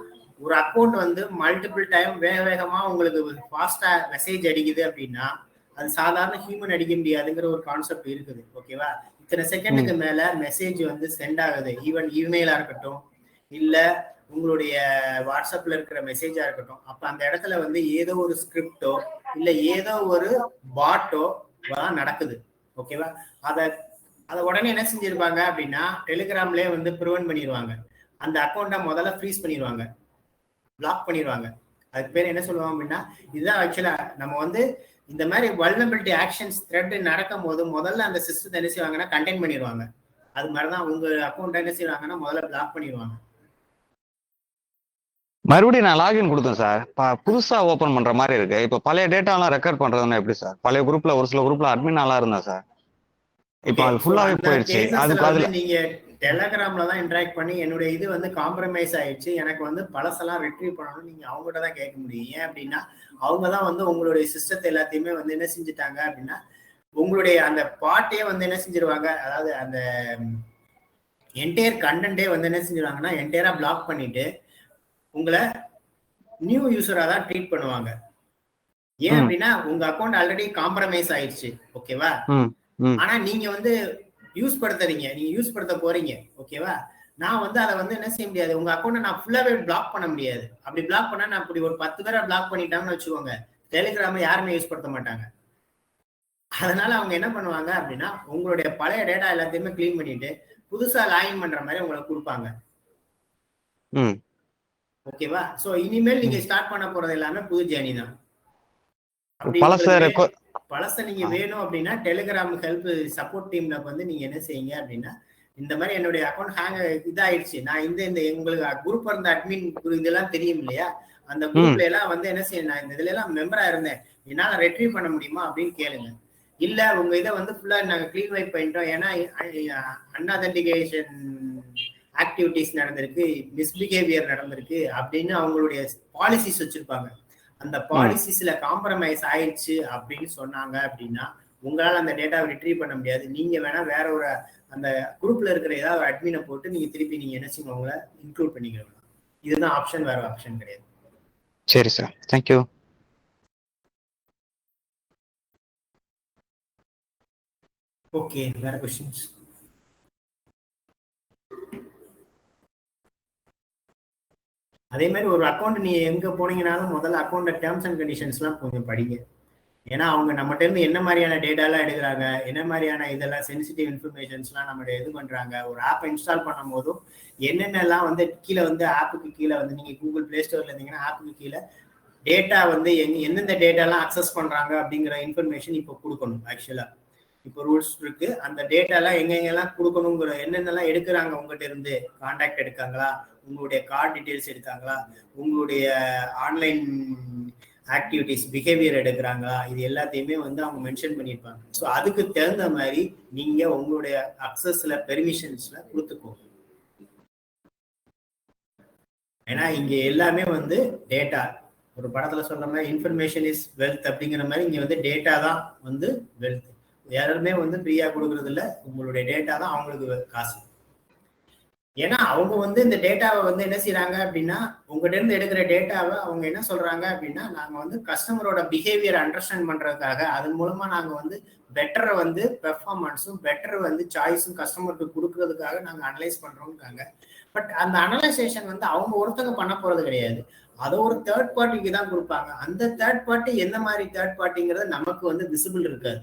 ஒரு அக்கௌண்ட் வந்து மல்டிபிள் டைம் வேக வேகமா உங்களுக்கு ஃபாஸ்டா மெசேஜ் அடிக்குது அப்படின்னா அது சாதாரண ஹியூமன் அடிக்க முடியாதுங்கிற ஒரு கான்செப்ட் இருக்குது. ஓகேவா? இத்தனை செகண்டுக்கு மேல மெசேஜ் வந்து சென்ட் ஆகுது. ஈவன் இமெயிலா இருக்கட்டும், இல்ல உங்களுடைய வாட்ஸ்அப்ல இருக்கிற மெசேஜா இருக்கட்டும், அப்ப அந்த இடத்துல வந்து ஏதோ ஒரு ஸ்கிரிப்டோ இல்ல ஏதோ ஒரு பாட்டோ தான் நடக்குது. ஓகேவா? அத அதை உடனே என்ன செஞ்சிருப்பாங்க அப்படின்னா டெலிகிராம்லயே வந்து ப்ரிவென்ட் பண்ணிடுவாங்க. அந்த அக்கௌண்ட்டை முதல்ல ஃப்ரீஸ் பண்ணிடுவாங்க, பிளாக் பண்ணிடுவாங்க. அதுக்கு பேர் என்ன சொல்லுவாங்க அப்படின்னா, இதுதான் ஆக்சுவலா நம்ம வந்து இந்த மாதிரி வல்னரபிலிட்டி ஆக்ஷன்ஸ் த்ரெட் நடக்கும் போது முதல்ல அந்த சிஸ்டத்தை என்ன செய்வாங்கன்னா கண்டெயின் பண்ணிடுவாங்க. அது மாதிரிதான் உங்க அக்கௌண்ட் என்ன செய்வாங்கன்னா முதல்ல பிளாக் பண்ணிடுவாங்க. மறுபடியும் நான் லாகின் கொடுத்தேன் சார். புதுசா ஓபன் பண்ற மாதிரி இருக்கு. இப்ப பழைய டேட்டா எல்லாம் ரெக்கார்ட் பண்றதுன்னா எப்படி சார்? பழைய குரூப்ல ஒரு சில குரூப்ல அட்மின் ஆளா இருந்தேன் சார். இப்ப அது ஃபுல்லாவே போயிடுச்சு. கேசஸ்ல அதுக்கு வந்து அதுல நீங்க டெலகிராம்ல தான் இன்டராக்ட் பண்ணி என்னுடைய இது வந்து காம்ப்ரமைஸ் ஆயிடுச்சு, எனக்கு வந்து பழசெல்லாம் ரிட்ரீவ் பண்ணணும், நீங்க அவங்ககிட்ட தான் கேட்க முடியும். ஏன் அப்படின்னா அவங்க தான் வந்து உங்களுடைய சிஸ்டத்தை எல்லாத்தையுமே வந்து என்ன செஞ்சுட்டாங்க அப்படின்னா உங்களுடைய அந்த பாட்டையே வந்து என்ன செஞ்சிருவாங்க, அதாவது அந்த என்டையர் கண்டென்ட்டே வந்து என்ன செஞ்சிருவாங்கன்னா என்டையரா பிளாக் பண்ணிட்டு உங்களை நியூ யூசரா தான் ட்ரீட் பண்ணுவாங்க. ஏன் அப்படின்னா உங்க அக்கௌண்ட் ஆல்ரெடி காம்ப்ரமைஸ் ஆயிடுச்சு. ஓகேவா? ஆனா நீங்க வந்து யூஸ் படுத்துறீங்க, நீங்க யூஸ் படுத்த போறீங்க. ஓகேவா? நான் வந்து அதை வந்து என்ன செய்ய முடியாது, உங்க அக்கௌண்ட்டை நான் ஃபுல்லாவே பிளாக் பண்ண முடியாது. அப்படி பிளாக் பண்ணா நான் அப்படி ஒரு 10 பேரை பிளாக் பண்ணிட்டாங்கன்னு வச்சுக்கோங்க, டெலிகிராம யாருமே யூஸ் படுத்த மாட்டாங்க. அதனால அவங்க என்ன பண்ணுவாங்க அப்படின்னா உங்களுடைய பழைய டேட்டா எல்லாத்தையுமே கிளீன் பண்ணிட்டு புதுசா லாகின் பண்ற மாதிரி உங்களுக்கு கொடுப்பாங்க. ஓகேவா? சோ இனிமேல் நீங்க ஸ்டார்ட் பண்ண போறது எல்லாமே புது ஜேர்னி தான். அப்படி பழச நீங்க வேணும் அப்படின்னா டெலிகிராம் ஹெல்ப் சப்போர்ட் டீம்ல வந்து நீங்க என்ன செய்யுங்க அப்படின்னா, இந்த மாதிரி என்னுடைய அக்கௌண்ட் ஹேங் இதாயிடுச்சு, நான் இந்த உங்களுக்கு குரூப் இருந்த அட்மின் இதெல்லாம் தெரியும் இல்லையா, அந்த குரூப்ல எல்லாம் வந்து என்ன செய்யணும், நான் இந்த இதுல எல்லாம் மெம்பரா இருந்தேன், என்னால ரெட்ரீவ் பண்ண முடியுமா அப்படின்னு கேளுங்க. இல்ல உங்க இதை வந்து ஃபுல்லா நாங்க கிளீன் வைப் பண்ணிட்டோம், ஏன்னா அன்அதென்டிகேஷன் ஆக்டிவிட்டிஸ் நடந்திருக்கு, மிஸ்பிஹேவியர் நடந்திருக்கு அப்படின்னு அவங்களுடைய பாலிசிஸ் வச்சிருப்பாங்க. அந்த பாலிசிஸ்ல காம்ப்ரமைஸ் ஆயிடுச்சு அப்படின்னு சொன்னாங்க அப்படின்னா உங்களால அந்த டேட்டாவை ரிட்ரீவ் பண்ண முடியாது. நீங்க வேணா வேற ஒரு அந்த குரூப்ல இருக்கிற ஏதாவது ஒரு அட்மினை போட்டு நீங்க திருப்பி நீங்க என்ன செய்யுங்க உங்களை இன்க்ளூட் பண்ணிக்கலாம். இதுதான் ஆப்ஷன், வேற ஆப்ஷன் கிடையாது. சரி சார், தேங்க்யூ. ஓகே, வேற क्वेश्चंस? அதே மாதிரி ஒரு அக்கௌண்ட் நீ எங்க போனீங்கனாலும் முதல்ல அக்கௌண்ட் டேர்ம்ஸ் அண்ட் கண்டிஷன்ஸ்லாம் கொஞ்சம் படிங்க. ஏன்னா அவங்க நம்மகிட்ட இருந்து என்ன மாதிரியான டேட்டாலாம் எடுக்கிறாங்க, என்ன மாதிரியான இதெல்லாம் சென்சிட்டிவ் இன்ஃபர்மேஷன்ஸ்லாம் நம்ம இது பண்றாங்க. ஒரு ஆப் இன்ஸ்டால் பண்ணும் போதும் என்னென்னலாம் வந்து கீழே வந்து ஆப்புக்கு கீழே வந்து நீங்க கூகுள் பிளே ஸ்டோர்ல இருந்தீங்கன்னா ஆப்புக்கு கீழே டேட்டா வந்து எந்தெந்த டேட்டாலாம் அக்சஸ் பண்றாங்க அப்படிங்கிற இன்ஃபர்மேஷன் இப்போ கொடுக்கணும். ஆக்சுவலா இப்போ ரூல்ஸ் இருக்கு, அந்த டேட்டாலாம் எங்கெங்கெல்லாம் கொடுக்கணுங்கிற, என்னென்னலாம் எடுக்கிறாங்க உங்ககிட்ட இருந்து, கான்டாக்ட் எடுக்காங்களா, உங்களுடைய கார்டு டீட்டெயில்ஸ் எடுக்காங்களா, உங்களுடைய ஆன்லைன் ஆக்டிவிட்டிஸ் பிஹேவியர் எடுக்கிறாங்களா, இது எல்லாத்தையுமே வந்து அவங்க மென்ஷன் பண்ணியிருப்பாங்க. ஸோ அதுக்கு தகுந்த மாதிரி நீங்க உங்களுடைய அக்சஸ்ல பெர்மிஷன்ஸ்ல கொடுத்துக்கோங்க. ஏன்னா இங்க எல்லாமே வந்து டேட்டா, ஒரு படத்துல சொல்ற மாதிரி இன்ஃபர்மேஷன் இஸ் வெல்த் அப்படிங்கிற மாதிரி இங்க வந்து டேட்டா தான் வந்து வெல்த். யாருமே வந்து ஃப்ரீயா கொடுக்கறது இல்லை, உங்களுடைய டேட்டா தான் அவங்களுக்கு காசு. ஏன்னா அவங்க வந்து இந்த டேட்டாவை வந்து என்ன செய்யறாங்க அப்படின்னா உங்ககிட்ட இருந்து எடுக்கிற டேட்டாவை அவங்க என்ன சொல்றாங்க அப்படின்னா, நாங்க வந்து கஸ்டமரோட பிஹேவியர் அண்டர்ஸ்டாண்ட் பண்றதுக்காக அதன் மூலமா நாங்க வந்து பெட்டர் வந்து பெர்ஃபார்மன்ஸும் பெட்டர் வந்து சாய்ஸும் கஸ்டமருக்கு கொடுக்கறதுக்காக நாங்க அனலைஸ் பண்றோம்க்காங்க. பட் அந்த அனலைசேஷன் வந்து அவங்க ஒருத்தங்க பண்ண போறது கிடையாது, அதை ஒரு தேர்ட் பார்ட்டிக்கு தான் கொடுப்பாங்க. அந்த தேர்ட் பார்ட்டி எந்த மாதிரி தேர்ட் பார்ட்டிங்கிறது நமக்கு வந்து விசிபிள் இருக்காது.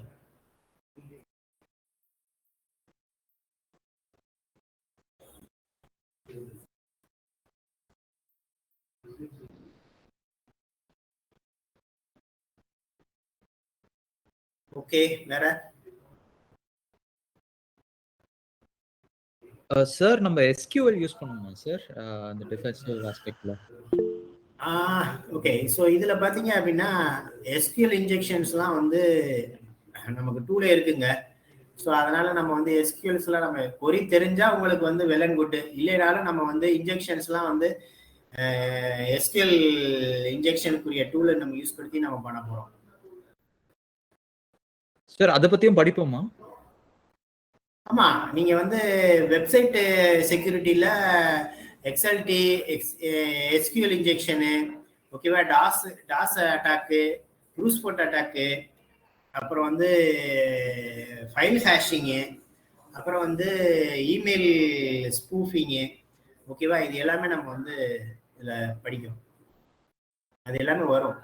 ஓகே, வேற சார் நம்ம SQL யூஸ் பண்ணுமா சார் அந்த டிஃபென்சிவ் ஆஸ்பெக்ட்ல? ஓகே. ஸோ இதுல பாத்தீங்க அப்படின்னா எஸ்கியூஎல் இன்ஜெக்ஷன்ஸ்லாம் வந்து நமக்கு டூலே இருக்குங்க. ஸோ அதனால நம்ம வந்து எஸ்கியூஎல்ஸ்லாம் நம்ம கொரி தெரிஞ்சா உங்களுக்கு வந்து வெல் அண்ட் குட், இல்லைனாலும் நம்ம வந்து இன்ஜெக்ஷன்ஸ்லாம் வந்து எஸ்கியூஎல் இன்ஜெக்ஷனுக்குரிய டூலை நம்ம யூஸ் பண்ணி நம்ம பண்ண போறோம். சார் அதை பத்தியும் படிப்போமா? ஆமா, நீங்க வந்து வெப்சைட் செக்யூரிட்டியில எக்ஸ்எல்டி, எஸ்கியூஎல் இன்ஜெக்ஷனு, ஓகேவா, டாஸ் அட்டாக்கு, ப்ரூஸ்போர்ட் அட்டாக்கு, அப்புறம் வந்து ஃபைல் ஹேஷிங்கு, அப்புறம் வந்து இமெயில் ஸ்பூஃபிங்கு, ஓகேவா, இது எல்லாமே நம்ம வந்து இதில் படிக்கணும். அது எல்லாமே வரும்.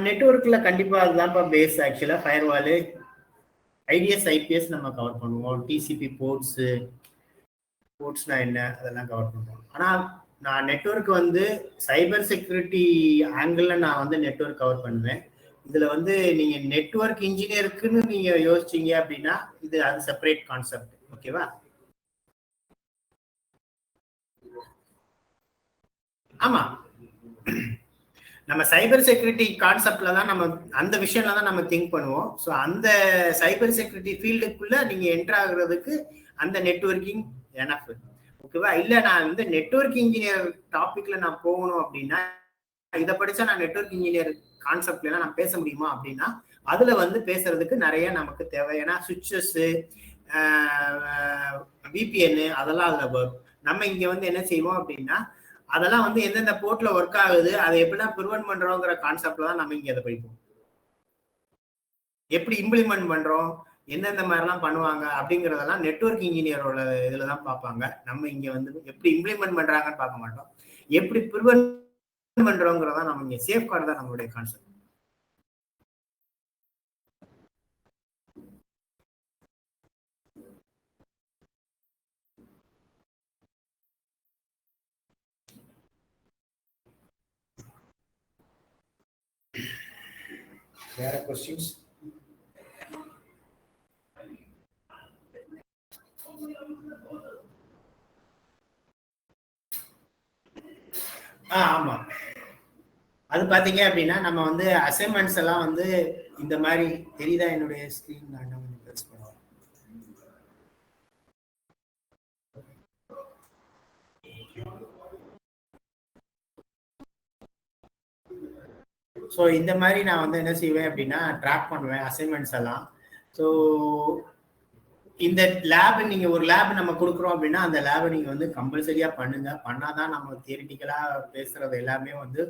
நெட்ஒர்க்கில் கண்டிப்பாக அதுதான்ப்பா பேஸ். ஆக்சுவலாக ஃபயர்வாலு, ஐடிஎஸ், ஐபிஎஸ் நம்ம கவர் பண்ணுவோம். டிசிபி போர்ட்ஸ்னா என்ன அதெல்லாம் கவர் பண்ணுவோம். ஆனால் நான் நெட்ஒர்க் வந்து சைபர் செக்யூரிட்டி ஆங்கிள் நான் வந்து நெட்ஒர்க் கவர் பண்ணுவேன். இதுல வந்து நீங்க நெட்ஒர்க் இன்ஜினியருக்குன்னு நீங்க யோசிச்சீங்க அப்படின்னா இது அது செப்பரேட் கான்செப்ட். ஓகேவா? ஆமா, நம்ம சைபர் செக்யூரிட்டி கான்செப்ட்ல தான் நம்ம அந்த விஷயம்ல தான் நம்ம திங்க் பண்ணுவோம். ஸோ அந்த சைபர் செக்யூரிட்டி ஃபீல்டுக்குள்ள நீங்க என்டர் ஆகுறதுக்கு அந்த நெட்வொர்க்கிங் எனஃப். ஓகேவா? இல்ல நான் வந்து நெட்வொர்க் இன்ஜினியர் டாபிக்ல நான் போகணும் அப்படின்னா இதை படிச்சா நான் நெட்வொர்க் இன்ஜினியர் கான்செப்ட்ல நான் பேச முடியுமா அப்படின்னா அதுல வந்து பேசுறதுக்கு நிறைய நமக்கு தேவை. ஏன்னா சுவிட்சஸ், விபிஎன் அதெல்லாம் அதுல வரும். நம்ம இங்க வந்து என்ன செய்வோம் அப்படின்னா அதெல்லாம் வந்து எந்தெந்த போர்ட்ல ஒர்க் ஆகுது, அதை எப்படிலாம் ப்ரிவென்ட் பண்றோங்கிற கான்செப்ட்ல தான் நம்ம இங்க அதை படிப்போம். எப்படி இம்ப்ளிமெண்ட் பண்றோம், எந்தெந்த மாதிரிலாம் பண்ணுவாங்க அப்படிங்கிறதெல்லாம் நெட்வொர்க் இன்ஜினியரோட இதுல தான் பார்ப்பாங்க. நம்ம இங்க வந்து எப்படி இம்ப்ளிமெண்ட் பண்றாங்கன்னு பார்க்க மாட்டோம், எப்படி ப்ரிவென்ட் பண்றோங்கிறதா நம்ம இங்க சேஃப் கார்டு தான் நம்மளுடைய கான்செப்ட். வேற क्वेश्चंस? ஆமா, அது பாத்தீங்க அப்படின்னா நம்ம வந்து அசைன்மெண்ட்ஸ் எல்லாம் வந்து இந்த மாதிரி தெரியுதா? என்னுடைய ஸ்கிரீன் நான் என்ன பிரஸ் பண்ணுவேன். ஸோ இந்த மாதிரி நான் வந்து என்ன செய்வேன் அப்படின்னா ட்ராக் பண்ணுவேன் அசைன்மெண்ட்ஸ் எல்லாம். ஸோ இந்த லேப் நீங்க ஒரு லேப் நம்ம கொடுக்குறோம் அப்படின்னா அந்த லேபை நீங்க வந்து கம்பல்சரியா பண்ணுங்க. பண்ணாதான் நம்ம தியரிட்டிக்கலா பேசுறது எல்லாமே வந்து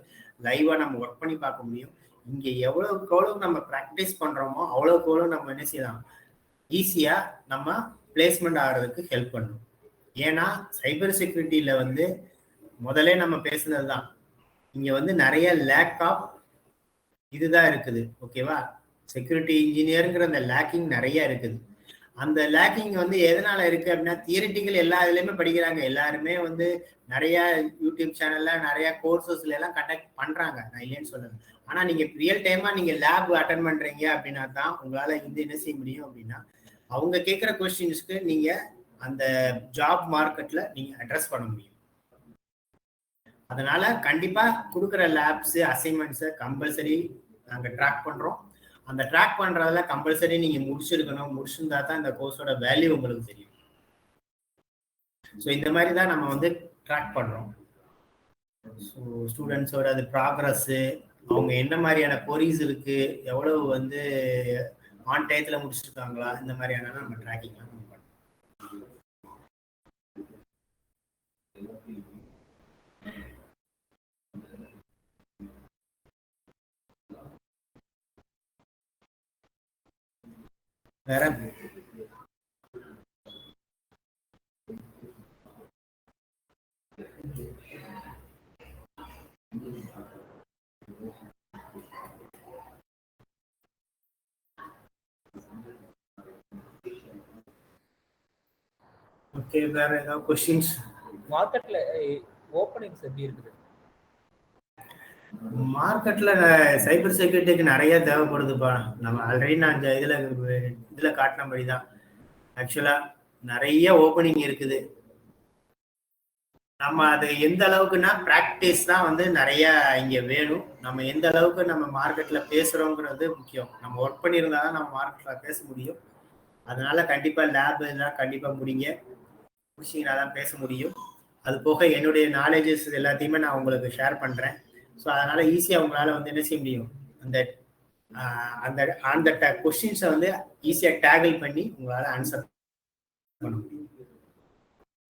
லைவா நம்ம ஒர்க் பண்ணி பார்க்க முடியும். இங்க எவ்வளவுக்கு எவ்வளவு நம்ம ப்ராக்டிஸ் பண்றோமோ அவ்வளவுக்கு எவ்வளவு நம்ம என்ன செய்யலாம், ஈஸியா நம்ம பிளேஸ்மெண்ட் ஆகிறதுக்கு ஹெல்ப் பண்ணும். ஏன்னா சைபர் செக்யூரிட்டியில வந்து முதல்ல நம்ம பேசுனது தான், இங்க வந்து நிறைய லேக் ஆஃப் இதுதான் இருக்குது. ஓகேவா? செக்யூரிட்டி இன்ஜினியருங்கிற அந்த லேக்கிங் நிறைய இருக்குது. அந்த லேக்கிங் வந்து எதனால இருக்கு அப்படின்னா தியரிட்டிக்கல் எல்லா இதுலயுமே படிக்கிறாங்க. எல்லாருமே வந்து நிறைய யூடியூப் சேனல்ல நிறைய கோர்சஸ்ல எல்லாம் கண்டக்ட் பண்றாங்க, நான் இல்லைன்னு சொல்லுங்க. ஆனா நீங்க ரியல் டைமா நீங்க லேப் அட்டன் பண்றீங்க அப்படின்னா தான் உங்களால இந்த என்ன செய்ய முடியும் அப்படின்னா அவங்க கேட்கிற கொஸ்டின்ஸ்க்கு நீங்க அந்த ஜாப் மார்க்கெட்ல நீங்க அட்ரஸ் பண்ண முடியும். அதனால கண்டிப்பா கொடுக்குற லேப்ஸ் அசைன்மெண்ட்ஸை கம்பல்சரி நாங்க ட்ராக் பண்றோம். அந்த ட்ராக் பண்றதுல கம்பல்சரி நீங்க முடிச்சிருக்கணும். முடிச்சிருந்தா தான் இந்த கோர்ஸோட வேல்யூ உங்களுக்கு தெரியும். ஸோ இந்த மாதிரி தான் நம்ம வந்து ட்ராக் பண்றோம். ஸோ ஸ்டூடெண்ட்ஸோட அது ப்ராக்ரஸ், அவங்க என்ன மாதிரியான கொரீஸ் இருக்கு, எவ்வளவு வந்து ஆன் டயத்துல முடிச்சிருக்காங்களா, இந்த மாதிரியான நம்ம ட்ராக்கிங் நம்ம பண்றோம். வேற ஓகே, வேற ஏதாவது क्वेश्चंस? மார்க்கெட்ல ஓபனிங்ஸ் எப்படி இருக்குது? மார்க்கெட்ல சைபர் செக்யூரிட்டிக்கு நிறைய தேவைப்படுதுப்பா. நம்ம ஆல்ரெடி நான் இந்த இதுல காட்டின மாதிரி தான். ஆக்சுவலா நிறைய ஓப்பனிங் இருக்குது. நம்ம அது எந்த அளவுக்குன்னா பிராக்டிஸ் தான் வந்து நிறைய இங்க வேணும். நம்ம எந்த அளவுக்கு நம்ம மார்க்கெட்ல பேசுறோங்கிறது முக்கியம். நம்ம ஒர்க் பண்ணியிருந்தா தான் நம்ம மார்க்கெட்ல பேச முடியும். அதனால கண்டிப்பா லேப் எல்லாம் கண்டிப்பா முடிச்சீங்கன்னா தான் பேச முடியும். அது போக என்னுடைய நாலேஜஸ் எல்லாத்தையுமே நான் உங்களுக்கு ஷேர் பண்றேன். ஸோ அதனால ஈஸியா உங்களால வந்து என்ன செய்ய முடியும், அந்த அந்த அந்த கொஸ்டின்ஸை வந்து ஈஸியா டேக்கிள் பண்ணி உங்களால ஆன்சர் பண்ண முடியும்.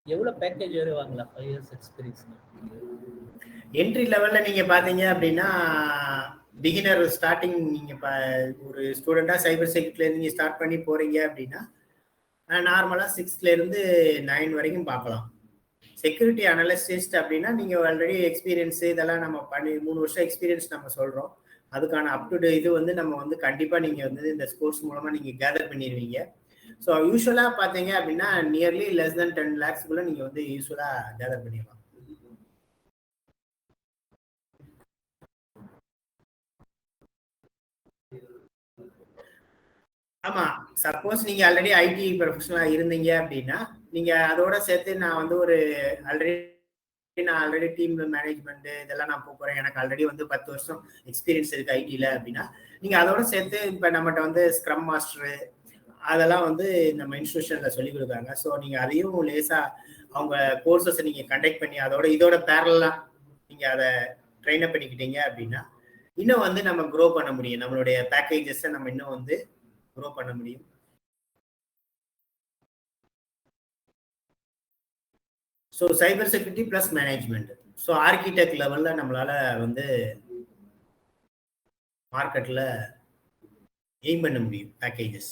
எவ்வளவு பேக்கேஜ் வரை வாங்கலாம் 5 years எக்ஸ்பீரியன்ஸ்? என்ட்ரி லெவல்ல நீங்க பாத்தீங்க அப்படின்னா பிகினர் ஸ்டார்டிங், நீங்க ஒரு ஸ்டூடெண்டா சைபர் செக்யூரிட்டில இருந்து நீங்க ஸ்டார்ட் பண்ணி போறீங்க அப்படின்னா நார்மலா 6ல இருந்து 9 வரைக்கும் பார்க்கலாம். செக்யூரிட்டி அனலிஸ்ட் அப்படின்னா நீங்க ஆல்ரெடி எக்ஸ்பீரியன்ஸ் இதெல்லாம் நம்ம பண்ணி 3 வருஷம் எக்ஸ்பீரியன்ஸ் நம்ம சொல்றோம். அதுக்கான அப் டு டே இது வந்து நம்ம வந்து கண்டிப்பா நீங்க வந்து இந்த கோர்ஸ் மூலமா நீங்க கேதர் பண்ணிடுவீங்க. ஸோ யூஸ்வலா பாத்தீங்க அப்படின்னா நியர்லி லெஸ் தென் 10 lakhs நீங்க வந்து யூஸ்வலா கேதர் பண்ணிடலாம். ஆமா, சப்போஸ் நீங்க ஆல்ரெடி ஐடி ப்ரொஃபஷனலா இருந்தீங்க அப்படின்னா நீங்க அதோட சேர்த்து நான் வந்து ஒரு ஆல்ரெடி டீம் மேனேஜ்மெண்ட் இதெல்லாம் நான் போறேன், எனக்கு ஆல்ரெடி வந்து 10 வருஷம் எக்ஸ்பீரியன்ஸ் இருக்கு ஐடில அப்படின்னா நீங்க அதோட சேர்த்து இப்ப நம்மகிட்ட வந்து ஸ்க்ரம் மாஸ்டர் அதெல்லாம் வந்து நம்ம இன்ஸ்டிடியூஷன்ல சொல்லி கொடுக்குறாங்க. ஸோ நீங்க அதையும் லேசா அவங்க கோர்சஸ் நீங்க கண்டக்ட் பண்ணி இதோட பேரலா நீங்க அதை ட்ரெயின் அப் பண்ணிக்கிட்டீங்க அப்படின்னா இன்னும் வந்து நம்ம க்ரோ பண்ண முடியும். நம்மளுடைய பேக்கேஜஸ் நம்ம இன்னும் வந்து க்ரோ பண்ண முடியும். So cyber security plus management, so architect லெவல்ல நம்மளால வந்து மார்க்கெட்ல எய்ம் பண்ண முடியும் பேக்கேஜஸ்.